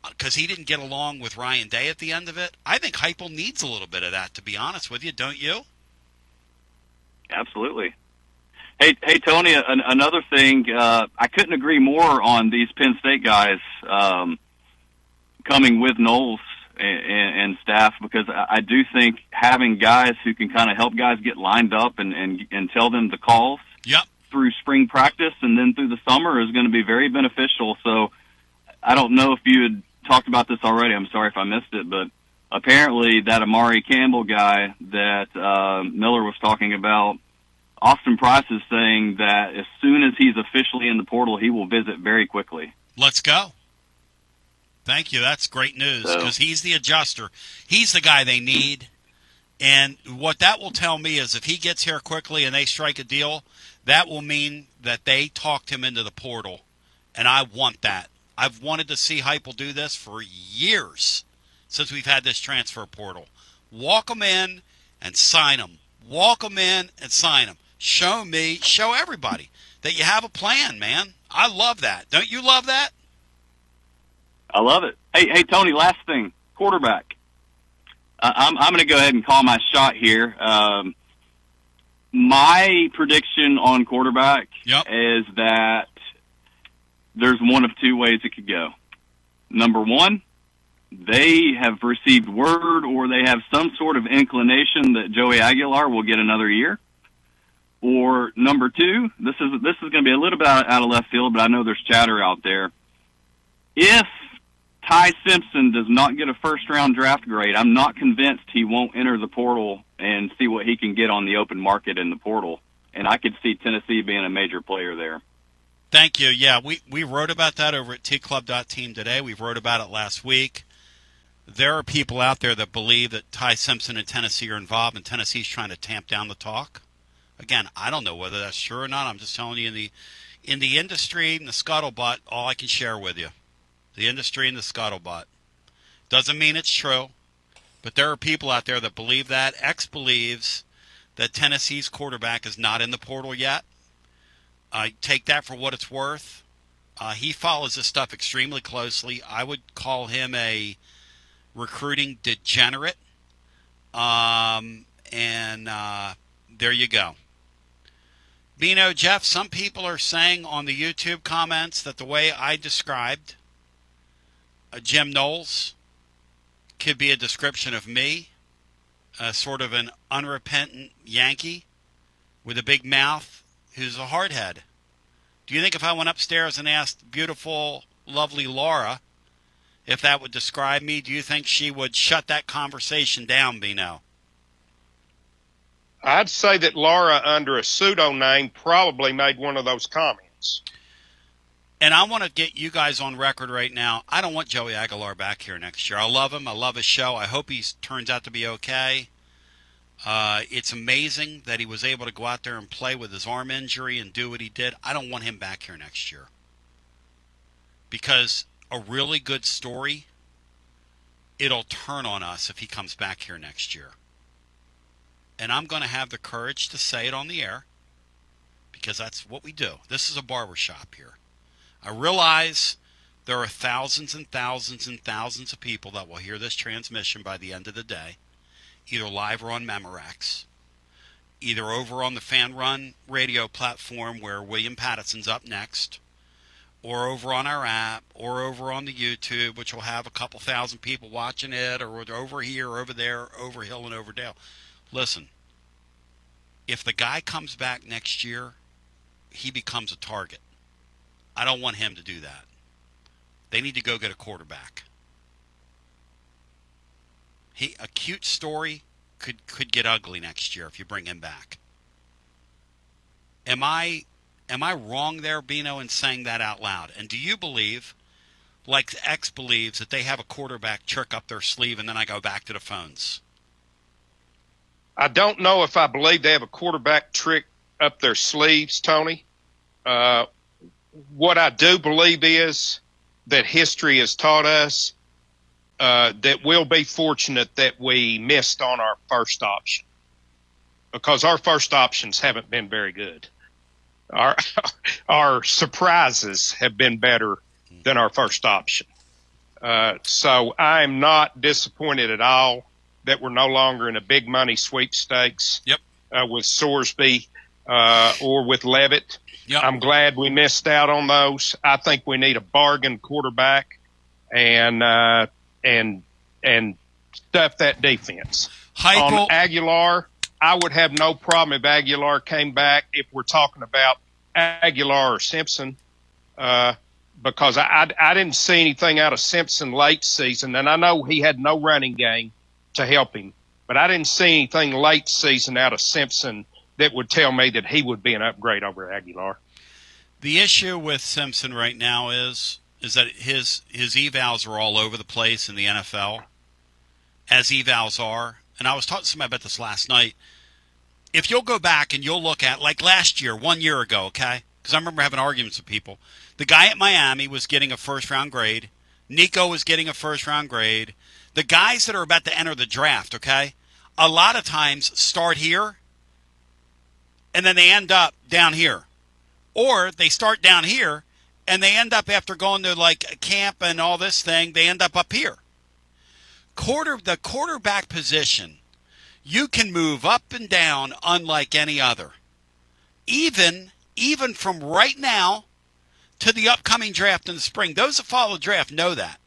Because he didn't get along with Ryan Day at the end of it. I think Heupel needs a little bit of that, to be honest with you, don't you? Absolutely. Hey, Tony, another thing, I couldn't agree more on these Penn State guys coming with Knowles and staff, because I do think having guys who can kind of help guys get lined up and tell them the calls through spring practice and then through the summer is going to be very beneficial. So I don't know if you had talked about this already. I'm sorry if I missed it, but apparently that Amari Campbell guy that Miller was talking about, Austin Price is saying that as soon as he's officially in the portal, he will visit very quickly. Let's go. Thank you. That's great news, because he's the adjuster. He's the guy they need. And what that will tell me is if he gets here quickly and they strike a deal, that will mean that they talked him into the portal. And I want that. I've wanted to see Heupel do this for years since we've had this transfer portal. Walk them in and sign them. Walk them in and sign them. Show me, show everybody that you have a plan, man. I love that. Don't you love that? I love it. Hey, Tony, last thing, quarterback. I'm going to go ahead and call my shot here. My prediction on quarterback is that there's one of 2 ways it could go. Number 1, they have received word or they have some sort of inclination that Joey Aguilar will get another year. Or number 2, this is going to be a little bit out of left field, but I know there's chatter out there. If Ty Simpson does not get a first-round draft grade, I'm not convinced he won't enter the portal and see what he can get on the open market in the portal. And I could see Tennessee being a major player there. Thank you. Yeah, we wrote about that over at tclub.team today. We wrote about it last week. There are people out there that believe that Ty Simpson and Tennessee are involved, and Tennessee's trying to tamp down the talk. Again, I don't know whether that's true or not. I'm just telling you in the industry, in the scuttlebutt, all I can share with you. The industry and the scuttlebutt. Doesn't mean it's true, but there are people out there that believe that. X believes that Tennessee's quarterback is not in the portal yet. I take that for what it's worth. He follows this stuff extremely closely. I would call him a recruiting degenerate. There you go. Bino, Jeff, some people are saying on the YouTube comments that the way I described Jim Knowles could be a description of me, sort of an unrepentant Yankee with a big mouth who's a hardhead. Do you think if I went upstairs and asked beautiful, lovely Laura if that would describe me, do you think she would shut that conversation down, Bino? I'd say that Laura, under a pseudonym, probably made one of those comments. And I want to get you guys on record right now. I don't want Joey Aguilar back here next year. I love him. I love his show. I hope he turns out to be okay. It's amazing that he was able to go out there and play with his arm injury and do what he did. I don't want him back here next year. Because a really good story, it'll turn on us if he comes back here next year. And I'm going to have the courage to say it on the air because that's what we do. This is a barbershop here. I realize there are thousands and thousands and thousands of people that will hear this transmission by the end of the day, either live or on Memorex, either over on the Fan Run radio platform where William Patterson's up next, or over on our app, or over on the YouTube, which will have a couple thousand people watching it, or over here, over there, over hill and over dale. Listen, if the guy comes back next year, he becomes a target. I don't want him to do that. They need to go get a quarterback. A cute story could get ugly next year if you bring him back. Am I wrong there, Bino, in saying that out loud? And do you believe, like X believes, that they have a quarterback trick up their sleeve and then I go back to the phones? I don't know if I believe they have a quarterback trick up their sleeves, Tony. What I do believe is that history has taught us that we'll be fortunate that we missed on our first option because our first options haven't been very good. Our surprises have been better than our first option. So I'm not disappointed at all that we're no longer in a big money sweepstakes with Sorsby or with Levitt. Yep. I'm glad we missed out on those. I think we need a bargain quarterback and stuff that defense. On Aguilar, I would have no problem if Aguilar came back if we're talking about Aguilar or Simpson because I didn't see anything out of Simpson late season, and I know he had no running game to help him, but I didn't see anything late season out of Simpson that would tell me that he would be an upgrade over Aguilar. The issue with Simpson right now is that his evals are all over the place in the NFL, as evals are. And I was talking to somebody about this last night. If you'll go back and you'll look at, like last year, 1 year ago, okay? Because I remember having arguments with people. The guy at Miami was getting a first-round grade. Nico was getting a first-round grade. The guys that are about to enter the draft, okay, a lot of times start here, and then they end up down here. Or they start down here, and they end up, after going to, like, camp and all this thing, they end up here. The quarterback position, you can move up and down unlike any other. Even from right now to the upcoming draft in the spring. Those that follow the draft know that.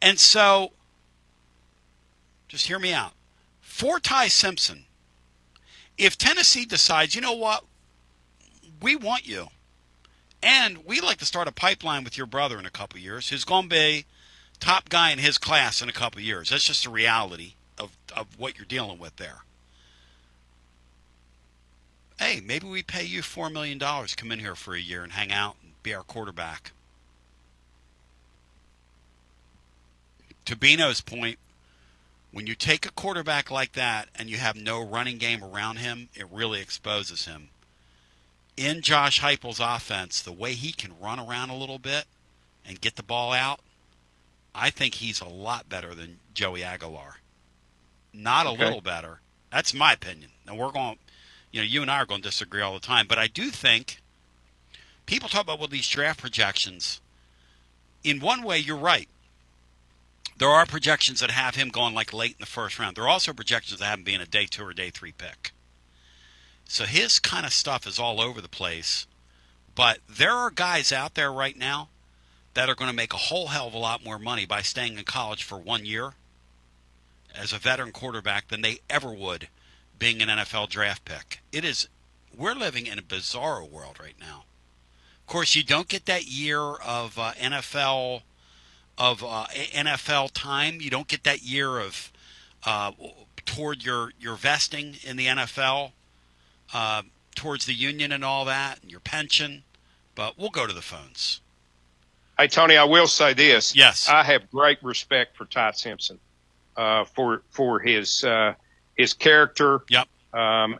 And so, just hear me out. For Ty Simpson, if Tennessee decides, you know what, we want you, and we'd like to start a pipeline with your brother in a couple years, who's going to be top guy in his class in a couple years. That's just the reality of what you're dealing with there. Hey, maybe we pay you $4 million, come in here for a year and hang out and be our quarterback. To Bino's point, When you take a quarterback like that and you have no running game around him, it really exposes him. In Josh Heupel's offense, the way he can run around a little bit and get the ball out, I think he's a lot better than Joey Aguilar. Not a little better. That's my opinion. And we're going, you and I are going to disagree all the time. But I do think people talk about these draft projections. In one way, you're right. There are projections that have him going like late in the first round. There are also projections that have him being a day 2 or day 3 pick. So his kind of stuff is all over the place. But there are guys out there right now that are going to make a whole hell of a lot more money by staying in college for 1 year as a veteran quarterback than they ever would being an NFL draft pick. We're living in a bizarre world right now. Of course, you don't get that year of NFL time. You don't get that year of toward your vesting in the NFL, towards the union and all that, and your pension. But we'll go to the phones. Hey, Tony, I will say this. Yes. I have great respect for Ty Simpson for his character. Yep.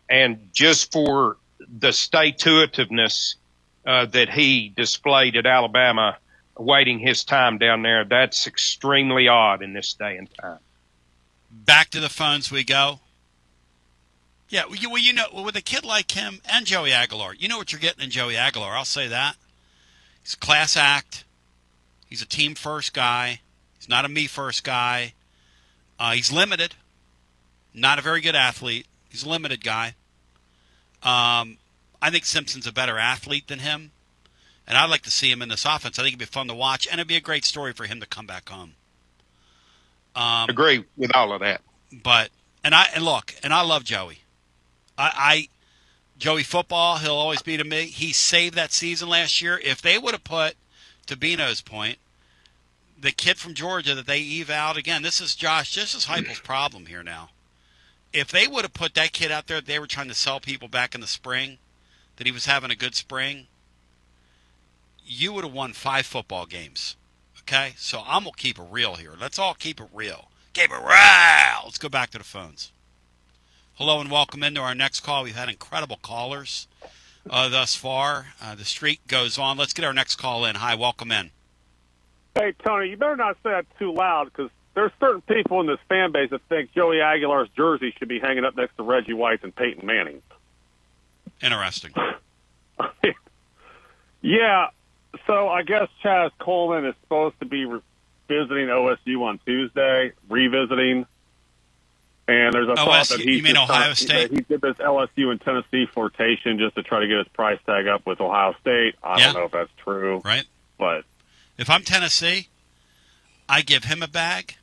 And just for the stay-to-itiveness that he displayed at Alabama, waiting his time down there. That's extremely odd in this day and time. Back to the phones we go. Yeah, well, with a kid like him and Joey Aguilar, you know what you're getting in Joey Aguilar. I'll say that. He's a class act. He's a team-first guy. He's not a me-first guy. He's limited. Not a very good athlete. He's a limited guy. I think Simpson's a better athlete than him. And I'd like to see him in this offense. I think it'd be fun to watch, and it'd be a great story for him to come back home. Agree with all of that. But I love Joey. Joey football, he'll always be to me. He saved that season last year. If they would have put, to Bino's point, the kid from Georgia that they eve out again, this is Heupel's problem here now. If they would have put that kid out there, they were trying to sell people back in the spring, that he was having a good spring, you would have won 5 football games. Okay? So I'm going to keep it real here. Let's all keep it real. Keep it real! Let's go back to the phones. Hello and welcome into our next call. We've had incredible callers thus far. The streak goes on. Let's get our next call in. Hi, welcome in. Hey, Tony, you better not say that too loud because there's certain people in this fan base that think Joey Aguilar's jersey should be hanging up next to Reggie White's and Peyton Manning's. Interesting. Yeah, so I guess Chaz Coleman is supposed to be visiting OSU on Tuesday, revisiting. And there's a thought that you mean Ohio State? He did this LSU and Tennessee flirtation just to try to get his price tag up with Ohio State. I don't know if that's true. Right. But if I'm Tennessee, I give him a bag.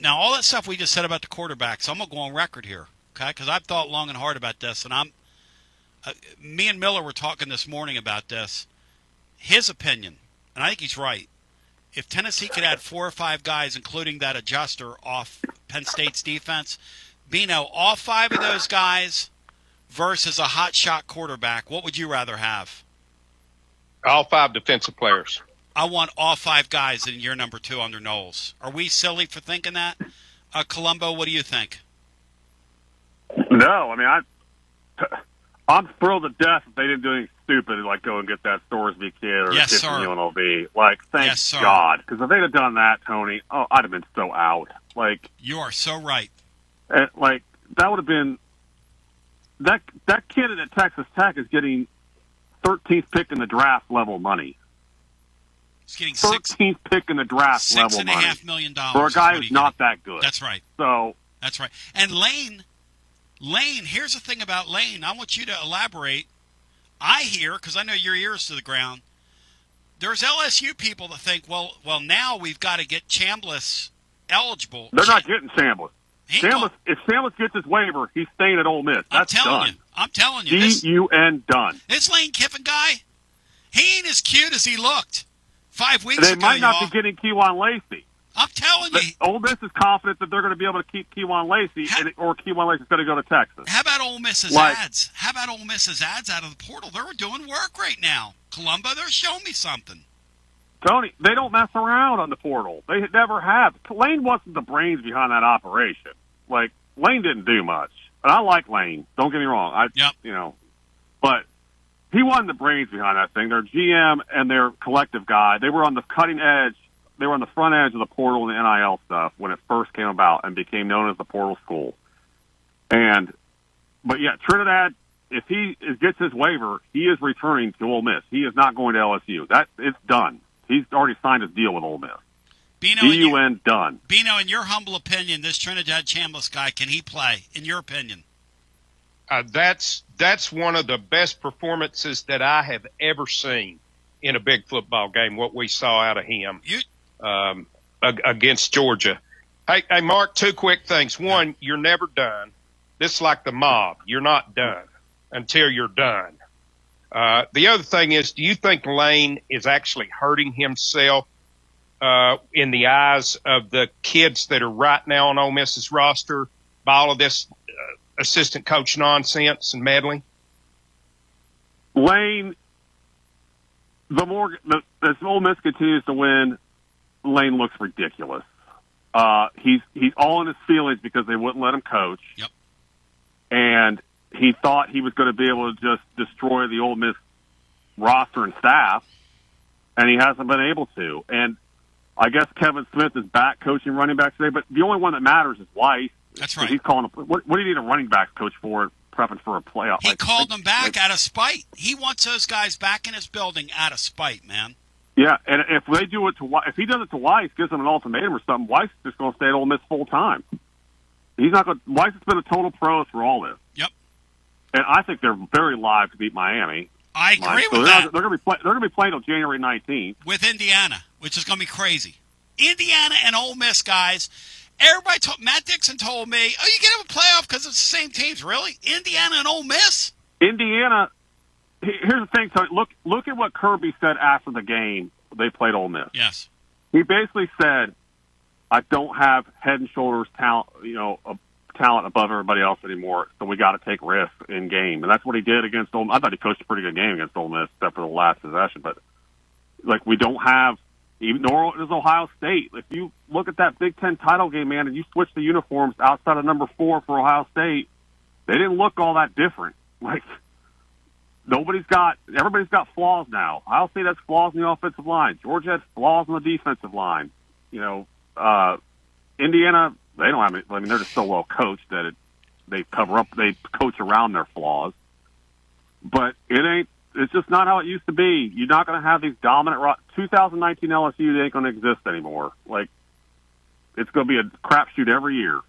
Now all that stuff we just said about the quarterbacks, I'm going to go on record here, okay? Because I've thought long and hard about this, and me and Miller were talking this morning about this. His opinion, and I think he's right, if Tennessee could add 4 or 5 guys, including that adjuster off Penn State's defense, Bino, all 5 of those guys versus a hot shot quarterback, what would you rather have? All 5 defensive players. I want all 5 guys in year number 2 under Knowles. Are we silly for thinking that? Columbo, what do you think? No, I mean, I'm thrilled to death if they didn't do anything stupid like go and get that Thorsby kid or yes, kid from sir. UNLV. Like, thank God. Because if they'd have done that, Tony, I'd have been so out. Like, you are so right. And, like, that would have been that kid at Texas Tech is getting 13th pick in the draft level money. He's getting 13th pick in the draft level money. $6.5 million for a guy who's not that good. That's right. So that's right. And Lane, here's the thing about Lane. I want you to elaborate. I hear, because I know your ears to the ground, there's LSU people that think, well, now we've got to get Chambliss eligible. They're not getting Chambliss. If Chambliss gets his waiver, he's staying at Ole Miss. That's done. I'm telling you. D-U-N done. This Lane Kiffin guy, he ain't as cute as he looked 5 weeks ago, They might not be getting Keywan Lacey. I'm telling you. Ole Miss is confident that they're going to be able to keep Keywan Lacey, or Keywan Lacey's going to go to Texas. How about Ole Miss's ads? How about Ole Miss's ads out of the portal? They're doing work right now. Columbo, they're showing me something. Tony, they don't mess around on the portal. They never have. Lane wasn't the brains behind that operation. Like, Lane didn't do much. And I like Lane. Don't get me wrong. But he wasn't the brains behind that thing. Their GM and their collective guy, they were on the cutting edge. They were on the front edge of the portal and the NIL stuff when it first came about and became known as the portal school. But yeah, Trinidad, if he gets his waiver, he is returning to Ole Miss. He is not going to LSU. It's done. He's already signed his deal with Ole Miss. D-U-N, done. Bino, in your humble opinion, this Trinidad Chambliss guy, can he play, in your opinion? That's one of the best performances that I have ever seen in a big football game, what we saw out of him against Georgia. Hey, Mark, two quick things. One, you're never done. This is like the mob. You're not done until you're done. The other thing is, do you think Lane is actually hurting himself in the eyes of the kids that are right now on Ole Miss's roster by all of this assistant coach nonsense and meddling? Lane, as Ole Miss continues to win, Lane looks ridiculous. He's all in his feelings because they wouldn't let him coach. Yep. And he thought he was going to be able to just destroy the Ole Miss roster and staff, and he hasn't been able to. And I guess Kevin Smith is back coaching running backs today, but the only one that matters is Weiss. That's right. He's calling. What do you need a running backs coach for? Prepping for a playoff. He called them back out of spite. He wants those guys back in his building out of spite, man. Yeah, and if they do it if he does it to Weiss, gives him an ultimatum or something, Weiss is just going to stay at Ole Miss full time. He's not going. Weiss has been a total pro through all this. Yep. And I think they're very live to beat Miami. I agree with that. They're going to be playing until January 19th with Indiana, which is going to be crazy. Indiana and Ole Miss guys. Everybody Matt Dixon told me, "Oh, you get them a playoff because it's the same teams." Really, Indiana and Ole Miss. Indiana. Here's the thing, Tony. Look at what Kirby said after the game. They played Ole Miss. Yes. He basically said, "I don't have head and shoulders talent, talent above everybody else anymore. So we got to take risks in game." And that's what he did against Ole Miss. I thought he coached a pretty good game against Ole Miss, except for the last possession. But we don't have. Nor is Ohio State. If you look at that Big Ten title game, man, and you switch the uniforms outside of number 4 for Ohio State, they didn't look all that different. Everybody's got flaws now. Ohio State has flaws in the offensive line. Georgia has flaws in the defensive line. Indiana, they don't have any. I mean, they're just so well coached that they coach around their flaws. But it's just not how it used to be. You're not going to have these dominant 2019 LSU. They ain't going to exist anymore. It's going to be a crapshoot every year.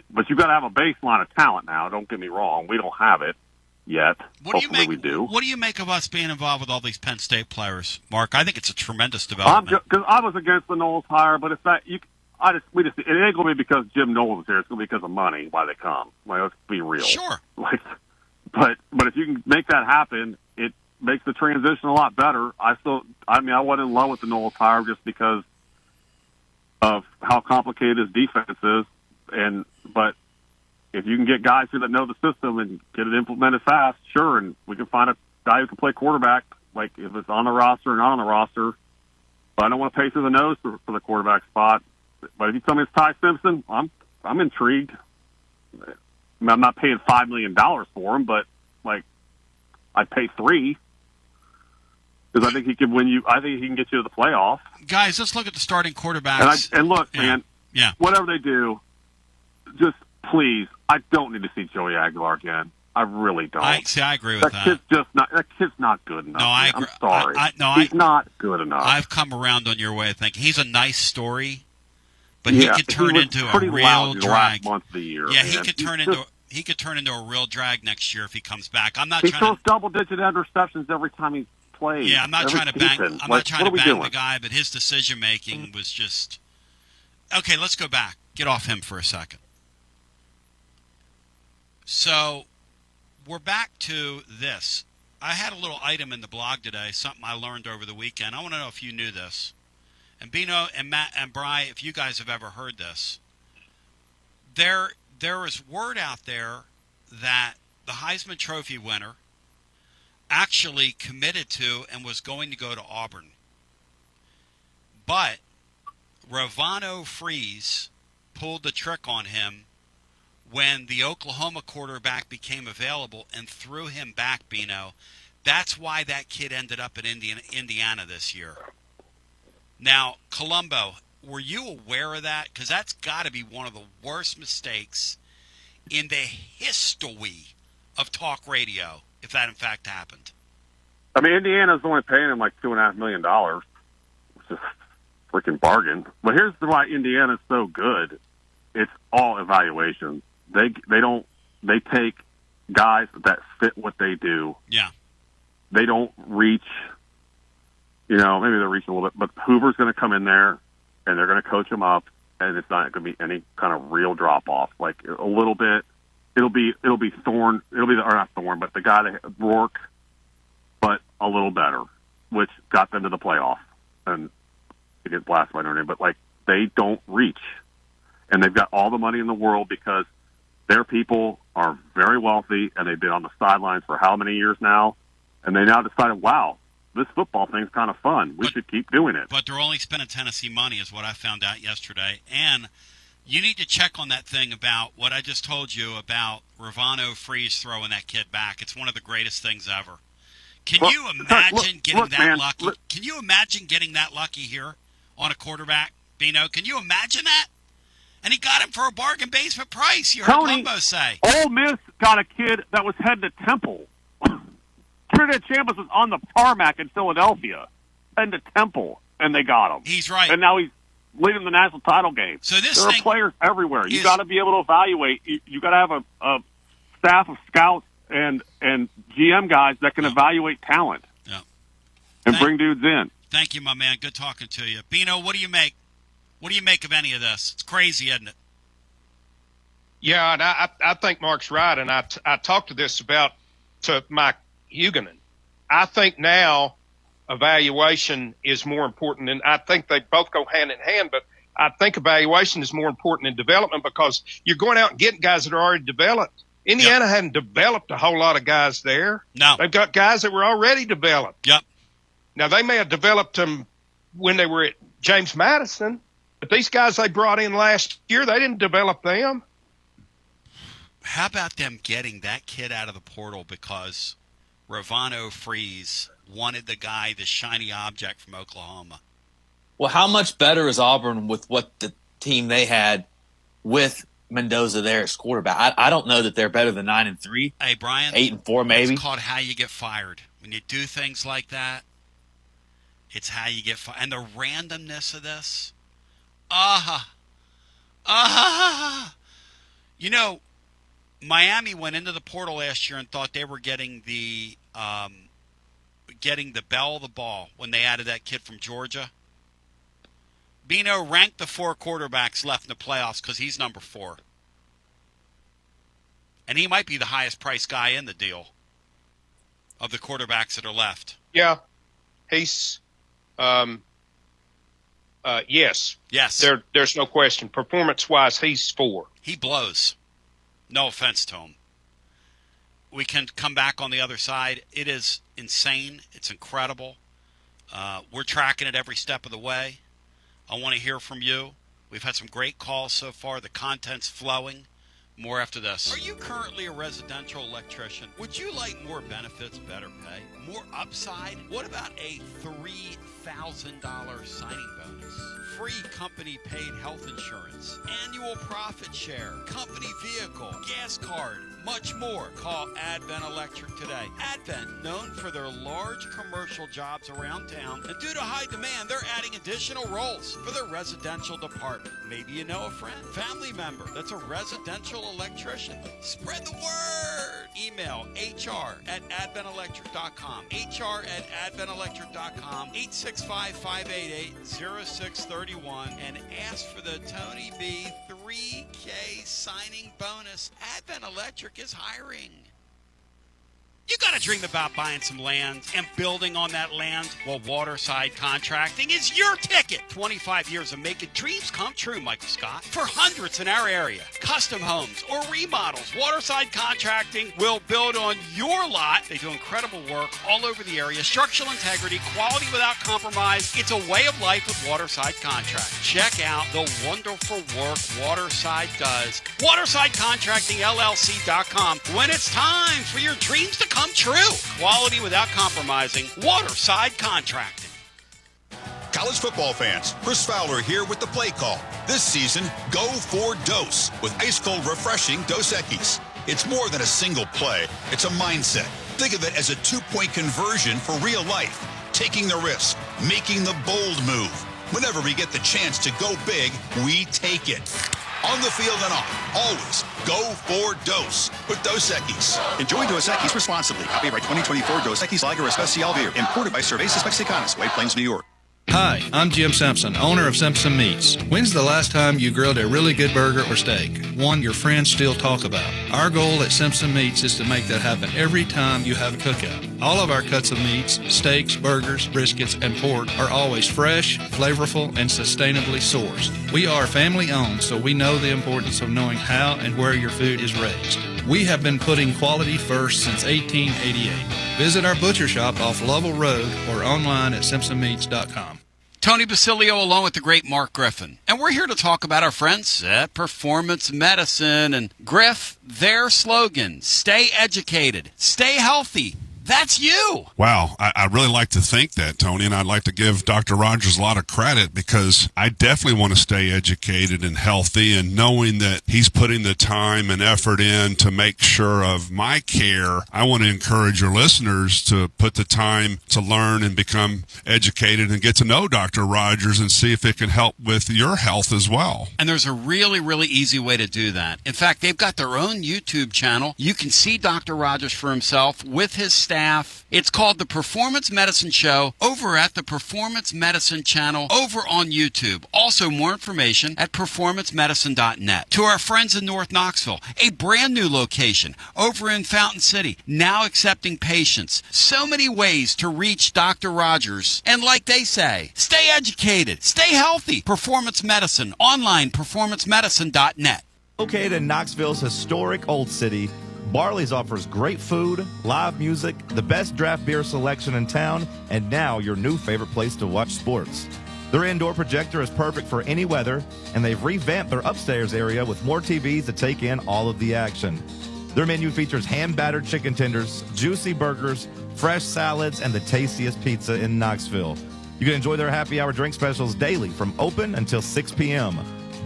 But you've got to have a baseline of talent now. Don't get me wrong. We don't have it yet. Hopefully we do. What do you make of us being involved with all these Penn State players, Mark? I think it's a tremendous development. Because I was against the Knowles hire, but if that it ain't going to be because Jim Knowles is here. It's going to be because of money why they come. Let's be real. Sure. But if you can make that happen, it makes the transition a lot better. I wasn't in love with the Knowles hire just because of how complicated his defense is. But if you can get guys who that know the system and get it implemented fast, sure, and we can find a guy who can play quarterback, if it's on the roster or not on the roster. But I don't want to pay through the nose for the quarterback spot. But if you tell me it's Ty Simpson, I'm intrigued. I'm not paying $5 million for him, but I'd pay $3 million because I think he can win you. I think he can get you to the playoff. Guys, let's look at the starting quarterbacks. And look, man, whatever they do, just please, I don't need to see Joey Aguilar again. I really don't. I agree with that. That kid's not good enough. No, I agree. I'm sorry. He's not good enough. I've come around on your way of thinking. He's a nice story. But he could turn into a real drag. Last month of the year. Yeah, he could turn into a real drag next year if he comes back. He throws double-digit interceptions every time he plays. Yeah, I'm not trying to bang the guy, but his decision making was just okay. Let's go back. Get off him for a second. So we're back to this. I had a little item in the blog today, something I learned over the weekend. I want to know if you knew this. And Bino and Matt and Bry, if you guys have ever heard this, there is word out there that the Heisman Trophy winner actually committed to and was going to go to Auburn. But Ravano Freeze pulled the trick on him when the Oklahoma quarterback became available and threw him back, Bino. That's why that kid ended up at Indiana this year. Now, Colombo, were you aware of that? Because that's got to be one of the worst mistakes in the history of talk radio, if that in fact happened. I mean, Indiana's only paying him like $2.5 million, which is a freaking bargain. But here's why Indiana's so good. It's all evaluations. They take guys that fit what they do. Yeah. They don't reach, maybe they're reaching a little bit, but Hoover's going to come in there and they're going to coach him up, and it's not going to be any kind of real drop off. Like a little bit, it'll be Thorne, or not Thorne, but the guy that Rourke, but a little better, which got them to the playoff. And it gets blasted by Notre Dame, but like they don't reach, and they've got all the money in the world because their people are very wealthy, and they've been on the sidelines for how many years now, and they now decided, wow, this football thing's kind of fun. We should keep doing it. But they're only spending Tennessee money is what I found out yesterday. And you need to check on that thing about what I just told you about Ravano Freeze throwing that kid back. It's one of the greatest things ever. Can you imagine getting that lucky? Can you imagine getting that lucky here on a quarterback, Bino? Can you imagine that? And he got him for a bargain basement price. You heard Colombo say. Ole Miss got a kid that was heading to Temple. Trinidad Chambers was on the tarmac in Philadelphia and to Temple, and they got him. He's right. And now he's leading the national title game. So there are players everywhere. You got to be able to evaluate. You got to have a staff of scouts and GM guys that can evaluate talent and bring dudes in. Thank you, my man. Good talking to you. Bino, what do you make? What do you make of any of this? It's crazy, isn't it? Yeah, and I think Mark's right, and I talked to this to Mike Huguenin. I think now evaluation is more important, and I think they both go hand in hand, but I think evaluation is more important in development because you're going out and getting guys that are already developed. Indiana hadn't developed a whole lot of guys there. No. They've got guys that were already developed. Yep. Now, they may have developed them when they were at James Madison, but these guys they brought in last year, they didn't develop them. How about them getting that kid out of the portal because Ravano Freeze wanted the guy, the shiny object from Oklahoma? Well, how much better is Auburn with what the team they had with Mendoza there as quarterback? I don't know that they're better than 9-3. Hey, Brian. 8-4 maybe. It's called how you get fired. When you do things like that, it's how you get fired. And the randomness of this. You know, Miami went into the portal last year and thought they were getting the bell of the ball when they added that kid from Georgia. Bino ranked the 4 quarterbacks left in the playoffs because he's number 4. And he might be the highest priced guy in the deal of the quarterbacks that are left. Yeah. He's yes. Yes. There's no question. Performance-wise, he's 4. He blows. No offense to him. We can come back on the other side. It is insane. It's incredible. We're tracking it every step of the way. I want to hear from you. We've had some great calls so far. The content's flowing. More after this. Are you currently a residential electrician? Would you like more benefits, better pay, more upside? What about a $3,000 signing bonus? Free company-paid health insurance, annual profit share, company vehicle, gas card, much more. Call Advent Electric today. Advent, known for their large commercial jobs around town, and due to high demand, they're adding additional roles for their residential department. Maybe you know a friend, family member that's a residential electrician. Spread the word. Email hr@adventelectric.com. hr@adventelectric.com. 865-588-0631 and ask for the Tony B 3K signing bonus. Advent Electric is hiring. You got to dream about buying some land and building on that land? Well, Waterside Contracting is your ticket. 25 years of making dreams come true, Michael Scott. For hundreds in our area, custom homes or remodels, Waterside Contracting will build on your lot. They do incredible work all over the area. Structural integrity, quality without compromise. It's a way of life with Waterside Contracting. Check out the wonderful work Waterside does. WatersideContractingLLC.com. When it's time for your dreams to come true. Quality without compromising. Waterside Contracting. College football fans, Chris Fowler here with the play call. This season, go for Dose with ice-cold, refreshing Dos Equis. It's more than a single play. It's a mindset. Think of it as a two-point conversion for real life. Taking the risk, making the bold move. Whenever we get the chance to go big, we take it. On the field and off, always go for Dose with Dos Equis. Enjoy Dos Equis responsibly. Copyright 2024 Dos Equis Lager Especial Beer. Imported by Cervezas Mexicanas, White Plains, New York. Hi, I'm Jim Simpson, owner of Simpson Meats. When's the last time you grilled a really good burger or steak? One your friends still talk about. Our goal at Simpson Meats is to make that happen every time you have a cookout. All of our cuts of meats, steaks, burgers, briskets, and pork are always fresh, flavorful, and sustainably sourced. We are family owned, so we know the importance of knowing how and where your food is raised. We have been putting quality first since 1888. Visit our butcher shop off Lovell Road or online at simpsonmeats.com. Tony Basilio along with the great Mark Griffin. And we're here to talk about our friends at Performance Medicine. And Griff, their slogan, stay educated, stay healthy. That's you. Wow. I really like to think that, Tony, and I'd like to give Dr. Rogers a lot of credit because I definitely want to stay educated and healthy, and knowing that he's putting the time and effort in to make sure of my care, I want to encourage your listeners to put the time to learn and become educated and get to know Dr. Rogers and see if it can help with your health as well. And there's a really, really easy way to do that. In fact, they've got their own YouTube channel. You can see Dr. Rogers for himself with his staff. It's called The Performance Medicine Show over at the Performance Medicine channel over on YouTube. Also, more information at performancemedicine.net. To our friends in North Knoxville, a brand new location over in Fountain City, now accepting patients. So many ways to reach Dr. Rogers. And like they say, stay educated, stay healthy. Performance Medicine, online, performancemedicine.net. Located in Knoxville's historic Old City, Barley's offers great food, live music, the best draft beer selection in town, and now your new favorite place to watch sports. Their indoor projector is perfect for any weather, and they've revamped their upstairs area with more TVs to take in all of the action. Their menu features hand-battered chicken tenders, juicy burgers, fresh salads, and the tastiest pizza in Knoxville. You can enjoy their happy hour drink specials daily from open until 6 p.m.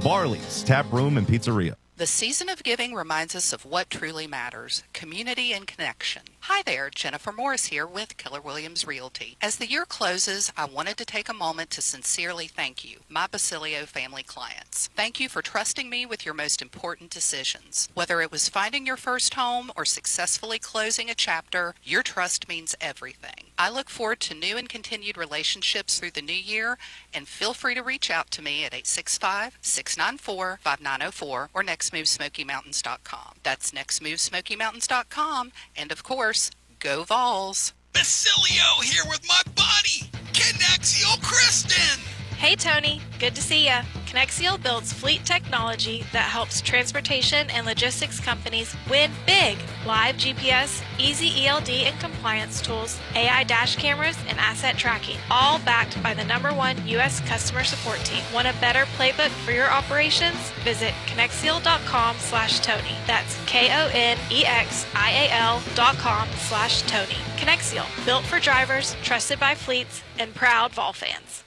Barley's Tap Room and Pizzeria. The season of giving reminds us of what truly matters, community and connection. Hi there, Jennifer Morris here with Keller Williams Realty. As the year closes, I wanted to take a moment to sincerely thank you, my Basilio family clients. Thank you for trusting me with your most important decisions. Whether it was finding your first home or successfully closing a chapter, your trust means everything. I look forward to new and continued relationships through the new year, and feel free to reach out to me at 865-694-5904 or nextmovesmokymountains.com. That's nextmovesmokymountains.com, and of course, go Vols! Basilio here with my buddy, Connexial Kristen. Hey Tony, good to see ya. Connexial builds fleet technology that helps transportation and logistics companies win big. Live GPS, easy ELD and compliance tools, AI dash cameras, and asset tracking, all backed by the #1 U.S. customer support team. Want a better playbook for your operations? Visit Connexial.com/Tony. That's KONEXIAL.com/Tony. Connexial, built for drivers, trusted by fleets, and proud Vol fans.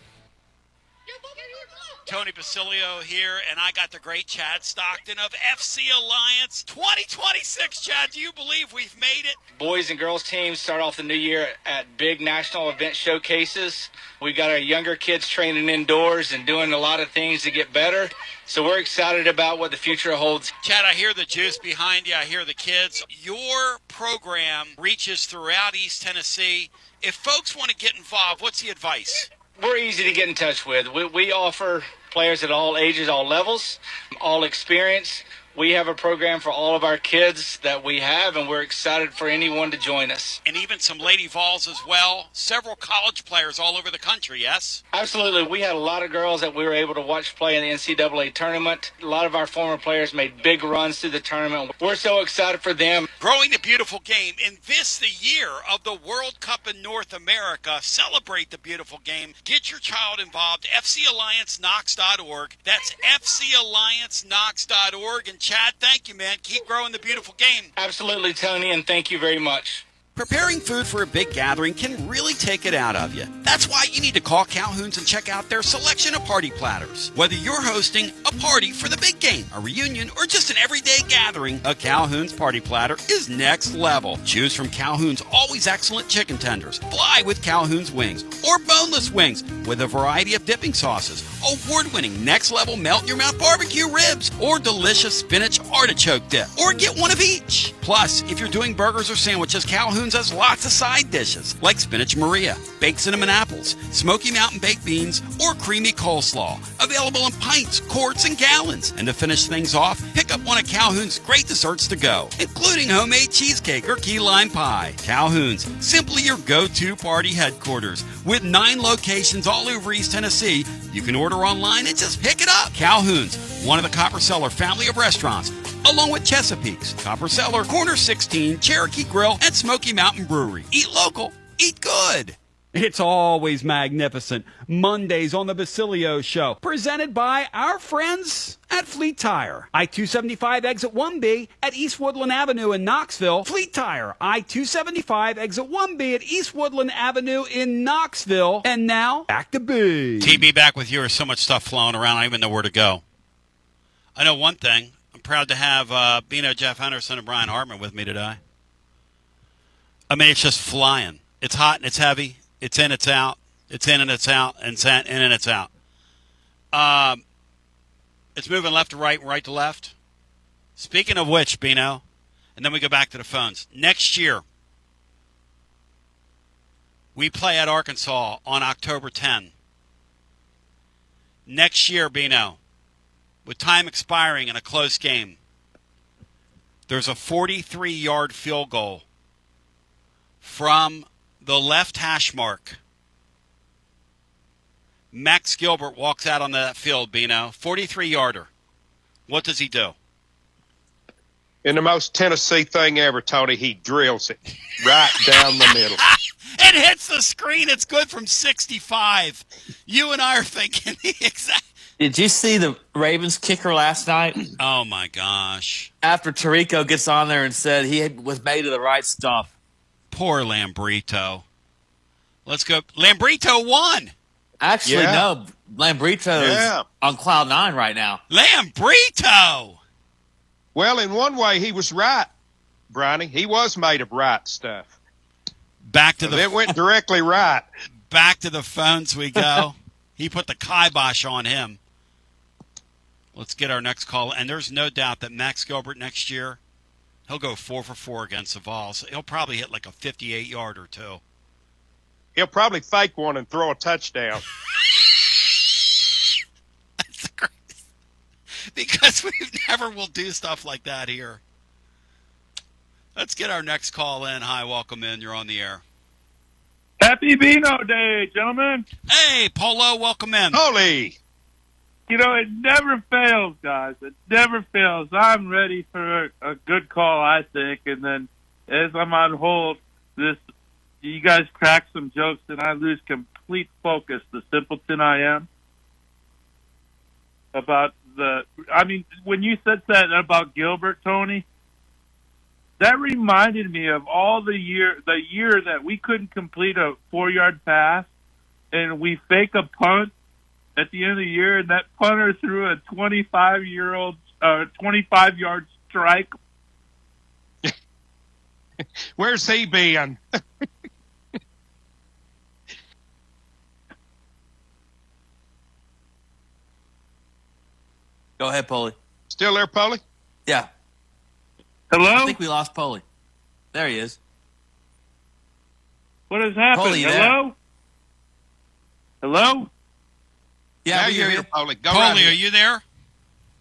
Tony Basilio here, and I got the great Chad Stockton of FC Alliance 2026. Chad, do you believe we've made it? Boys and girls teams start off the new year at big national event showcases. We got our younger kids training indoors and doing a lot of things to get better. So we're excited about what the future holds. Chad, I hear the juice behind you. I hear the kids. Your program reaches throughout East Tennessee. If folks want to get involved, what's the advice? We're easy to get in touch with. We offer players at all ages, all levels, all experience. We have a program for all of our kids that we have, and we're excited for anyone to join us. And even some Lady Vols as well. Several college players all over the country, yes? Absolutely. We had a lot of girls that we were able to watch play in the NCAA tournament. A lot of our former players made big runs through the tournament. We're so excited for them. Growing the beautiful game. In this, the year of the World Cup in North America, celebrate the beautiful game. Get your child involved. FCAllianceKnox.org. That's FCAllianceKnox.org. And Chad, thank you, man. Keep growing the beautiful game. Absolutely, Tony, and thank you very much. Preparing food for a big gathering can really take it out of you. That's why you need to call Calhoun's and check out their selection of party platters. Whether you're hosting a party for the big game, a reunion, or just an everyday gathering, a Calhoun's party platter is next level. Choose from Calhoun's always excellent chicken tenders, fly with Calhoun's wings, or boneless wings with a variety of dipping sauces, award-winning next-level melt-in-your-mouth barbecue ribs, or delicious spinach artichoke dip, or get one of each. Plus, if you're doing burgers or sandwiches, Calhoun's has lots of side dishes like spinach Maria, baked cinnamon apples, Smoky Mountain baked beans, or creamy coleslaw. Available in pints, quarts, and gallons. And to finish things off, pick up one of Calhoun's great desserts to go, including homemade cheesecake or key lime pie. Calhoun's, simply your go-to party headquarters. With 9 locations all over East Tennessee, you can order online and just pick it up. Calhoun's, one of the Copper Cellar family of restaurants, along with Chesapeake's, Copper Cellar, Corner 16, Cherokee Grill, and Smoky Mountain Brewery. Eat local, eat good. It's always magnificent. Mondays on the Basilio Show, presented by our friends at Fleet Tire. I-275 exit 1B at East Woodland Avenue in Knoxville. Fleet Tire, I-275 exit 1B at East Woodland Avenue in Knoxville. And now, back to B. TB back with you. There's so much stuff flowing around, I don't even know where to go. I know one thing. I'm proud to have Bino, Jeff Henderson, and Brian Hartman with me today. I mean, it's just flying. It's hot and it's heavy. It's in, it's out. It's in and it's out. And it's in and it's out. It's moving left to right and right to left. Speaking of which, Bino, and then we go back to the phones. Next year, we play at Arkansas on October 10. Next year, Bino, with time expiring in a close game, there's a 43-yard field goal from the left hash mark. Max Gilbert walks out on that field, Bino. 43-yarder. What does he do? In the most Tennessee thing ever, Tony, he drills it right down the middle. It hits the screen. It's good from 65. You and I are thinking the exact. Did you see the Ravens kicker last night? Oh, my gosh. After Tirico gets on there and said he was made of the right stuff. Poor Lambrito. Let's go. Lambrito won. Actually, no. Lambrito is on cloud 9 right now. Lambrito! Well, in one way, he was right, Bronny. He was made of right stuff. Back to It went directly right. Back to the phones we go. He put the kibosh on him. Let's get our next call. And there's no doubt that Max Gilbert next year, he'll go 4 for 4 against the Vols. He'll probably hit like a 58-yarder, too. He'll probably fake one and throw a touchdown. That's great. Because we never will do stuff like that here. Let's get our next call in. Hi, welcome in. You're on the air. Happy Beano Day, gentlemen. Hey, Polo, welcome in. Holy. You know, it never fails, guys. It never fails. I'm ready for a good call, I think. And then as I'm on hold, you guys crack some jokes and I lose complete focus, the simpleton I am. When you said that about Gilbert, Tony, that reminded me of all the year that we couldn't complete a 4-yard pass and we fake a punt at the end of the year, and that punter threw a 25-yard strike. Where's he been? Go ahead, Polly. Still there, Polly? Yeah. Hello? I think we lost Polly. There he is. What has happened? Polly, Hello? Hello? Yeah, now we you're hear here, you. Polly. Go Polly, right are here. you there?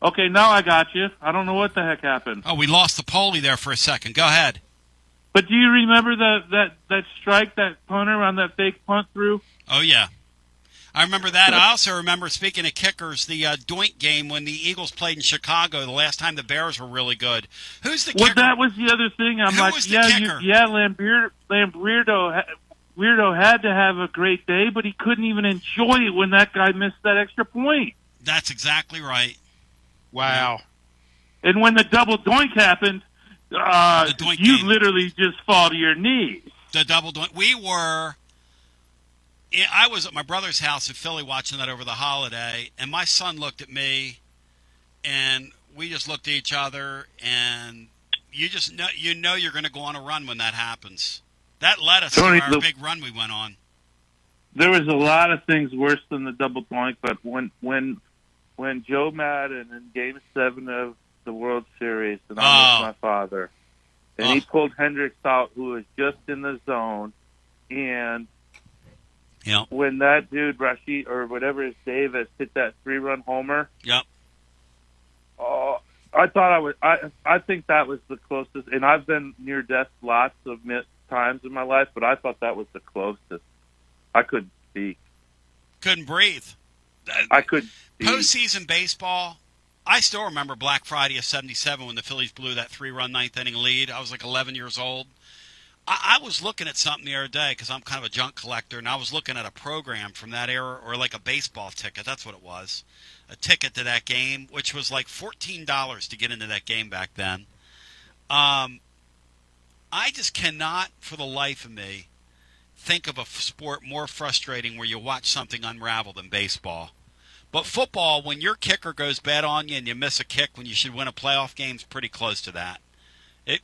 Okay, now I got you. I don't know what the heck happened. Oh, we lost the Poley there for a second. Go ahead. But do you remember that strike that punter on that fake punt threw? Oh, yeah. I remember that. I also remember, speaking of kickers, the Doink game when the Eagles played in Chicago the last time the Bears were really good. Who's the kicker? Well, that was the other thing. I'm Who like, was the kicker? Weirdo had to have a great day, but he couldn't even enjoy it when that guy missed that extra point. That's exactly right. Wow. And when the double doink happened, doink you game. literally just fall to your knees. The double doink. I was at my brother's house in Philly watching that over the holiday, and my son looked at me, and we just looked at each other, and you just know you're going to go on a run when that happens. That led us to our big run we went on. There was a lot of things worse than the double doink, but when Joe Madden in Game 7 of the World Series, and I was my father, and he pulled Hendricks out, who was just in the zone, and when that dude Rashid or whatever his Davis hit that 3-run homer, I thought I think that was the closest, and I've been near death lots of times in my life, but I thought that was the closest. I couldn't speak. Couldn't breathe. I could. Postseason baseball. I still remember Black Friday of '77 when the Phillies blew that 3-run ninth-inning lead. I was like 11 years old. I was looking at something the other day because I'm kind of a junk collector, and I was looking at a program from that era, or like a baseball ticket. That's what it was. A ticket to that game, which was like $14 to get into that game back then. I just cannot, for the life of me, think of a sport more frustrating where you watch something unravel than baseball. But football, when your kicker goes bad on you and you miss a kick when you should win a playoff game, is pretty close to that.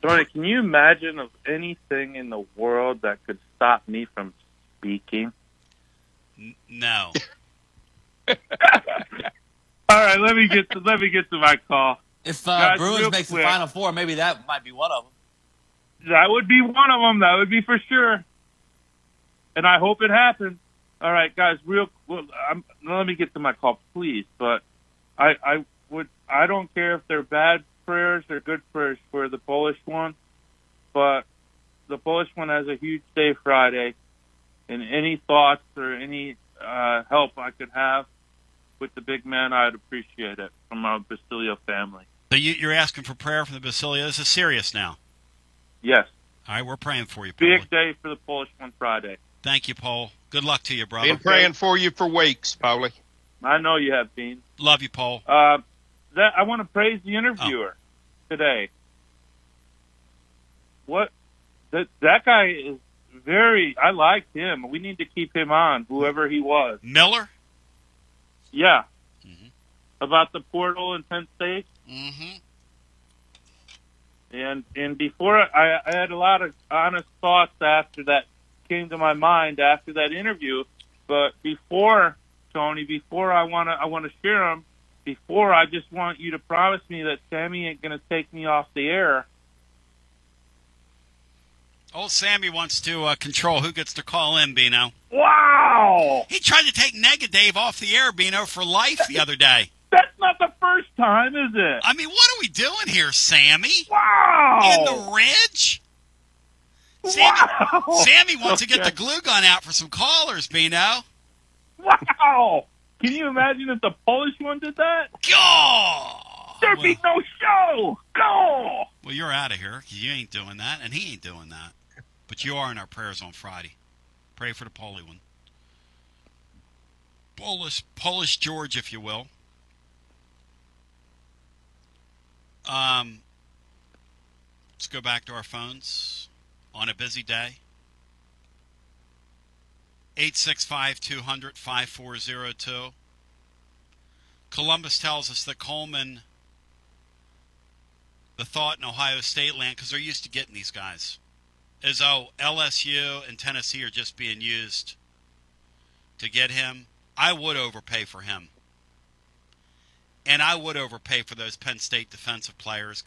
Tony, can you imagine of anything in the world that could stop me from speaking? No. All right, let me get to my call. If Guys, Bruins makes the Final Four, maybe that might be one of them. That would be one of them. That would be for sure. And I hope it happens. All right, guys. Let me get to my call, please. But I don't care if they're bad prayers or good prayers for the Polish one. But the Polish one has a huge day Friday, and any thoughts or any help I could have with the big man, I'd appreciate it from our Basilio family. So you're asking for prayer from the Basilio. This is serious now. Yes. All right, we're praying for you, Paul. Big day for the Polish one Friday. Thank you, Paul. Good luck to you, brother. Been praying for you for weeks, Paulie. I know you have, Bean. Love you, Paul. I want to praise the interviewer today. That guy is I liked him. We need to keep him on, whoever he was. Miller? Yeah. Mm-hmm. About the portal in Penn State? Mm-hmm. And before, I had a lot of honest thoughts after that came to my mind after that interview. But before, Tony, I want to share them. Before, I just want you to promise me that Sammy ain't going to take me off the air. Old Sammy wants to control who gets to call in, Bino. Wow! He tried to take Dave off the air, Bino, for life the other day. That's not the first time, is it? I mean, what are we doing here, Sammy? Wow! In the Ridge? Wow! Sammy wants to get the glue gun out for some callers, Bino. Wow! Can you imagine if the Polish one did that? Go! There'd be no show! Go! Well, you're out of here. You ain't doing that, and he ain't doing that. But you are in our prayers on Friday. Pray for the Polish one. Polish George, if you will. Let's go back to our phones on a busy day. 865-200-5402. Columbus tells us that Coleman, the thought in Ohio State land, because they're used to getting these guys, is LSU and Tennessee are just being used to get him. I would overpay for him. And I would overpay for those Penn State defensive players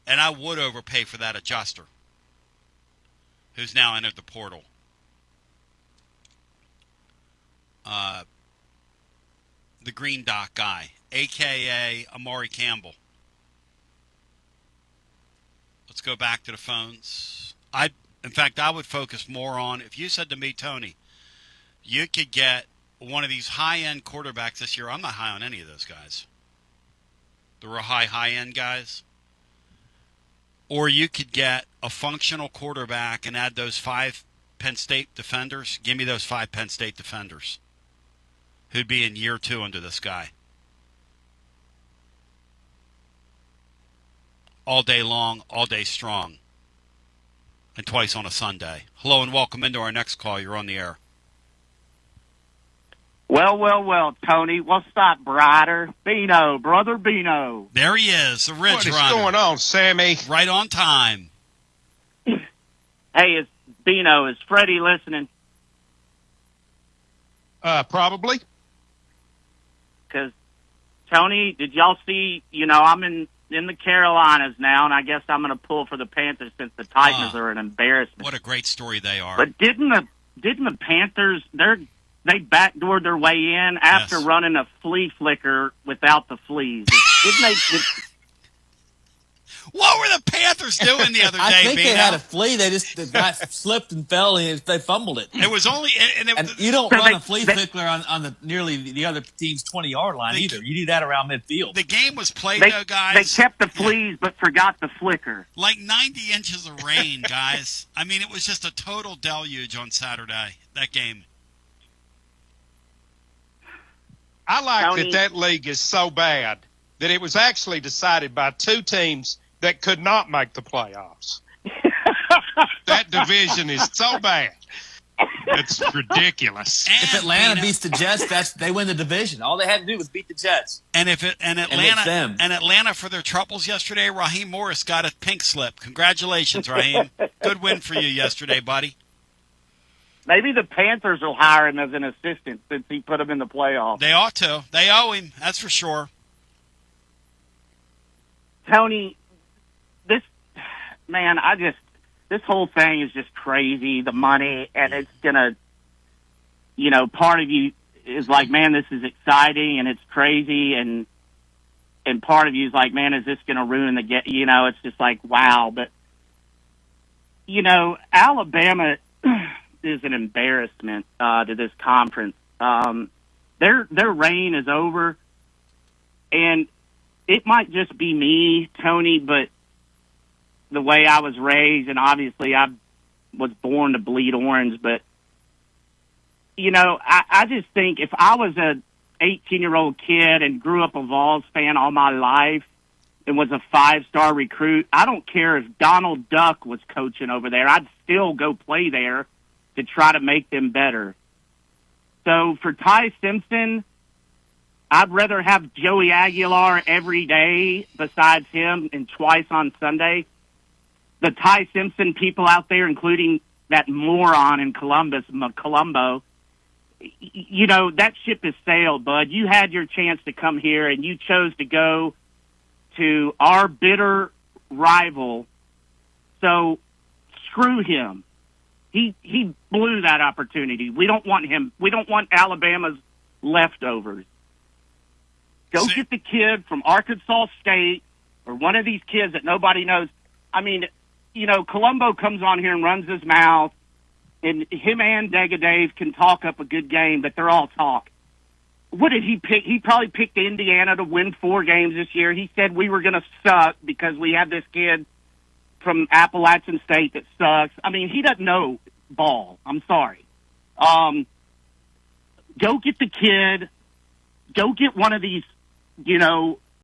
and I would overpay for that adjuster who's now entered the portal. The Green Dock guy. a.k.a. Amari Campbell. Let's go back to the phones. In fact, I would focus more on, if you said to me, Tony, you could get one of these high-end quarterbacks this year. I'm not high on any of those guys. The real high-end guys. Or you could get a functional quarterback and add those 5 Penn State defenders. Give me those 5 Penn State defenders who'd be in year 2 under this guy. All day long, all day strong, and twice on a Sunday. Hello and welcome into our next call. You're on the air. Well, Tony. What's up, Brider? Bino, brother Bino. There he is, the Ridge What is Runner. going on, Sammy? Right on time. Hey, Bino, is Freddie listening? Probably. Because, Tony, did y'all see, I'm in the Carolinas now, and I guess I'm going to pull for the Panthers since the Titans are an embarrassment. What a great story they are. But didn't the Panthers, they backdoored their way in after running a flea flicker without the fleas? Didn't they? What were the Panthers doing the other day, I think Bino? they had a flea. The guy slipped and fell, and they fumbled it. It was only... And you don't run a flea flicker on nearly the other team's 20-yard line either. You do that around midfield. The game was played, though, guys. They kept the fleas but forgot the flicker. Like 90 inches of rain, guys. I mean, it was just a total deluge on Saturday, that game. I like that league is so bad that it was actually decided by 2 teams that could not make the playoffs. That division is so bad. It's ridiculous. If Atlanta beats the Jets, they win the division. All they had to do was beat the Jets. And Atlanta for their troubles yesterday, Raheem Morris got a pink slip. Congratulations, Raheem. Good win for you yesterday, buddy. Maybe the Panthers will hire him as an assistant since he put him in the playoffs. They ought to. They owe him. That's for sure. Tony, this whole thing is just crazy, the money, and it's going to, part of you is like, man, this is exciting and it's crazy, and part of you is like, man, is this going to ruin the game? It's just like, wow. But, Alabama is an embarrassment to this conference. Their reign is over, and it might just be me, Tony, but the way I was raised, and obviously I was born to bleed orange, but, I just think if I was a 18-year-old kid and grew up a Vols fan all my life and was a 5-star recruit, I don't care if Donald Duck was coaching over there. I'd still go play there to try to make them better. So for Ty Simpson, I'd rather have Joey Aguilar every day besides him and twice on Sunday. The Ty Simpson people out there, including that moron in Columbus, Colombo, that ship has sailed, bud. You had your chance to come here, and you chose to go to our bitter rival. So screw him. He blew that opportunity. We don't want him. We don't want Alabama's leftovers. Go get the kid from Arkansas State or one of these kids that nobody knows. I mean, Colombo comes on here and runs his mouth, and him and Dave can talk up a good game, but they're all talk. What did he pick? He probably picked Indiana to win 4 games this year. He said we were going to suck because we have this kid from Appalachian State that sucks. I mean, he doesn't know ball. I'm sorry. Go get the kid. Go get one of these,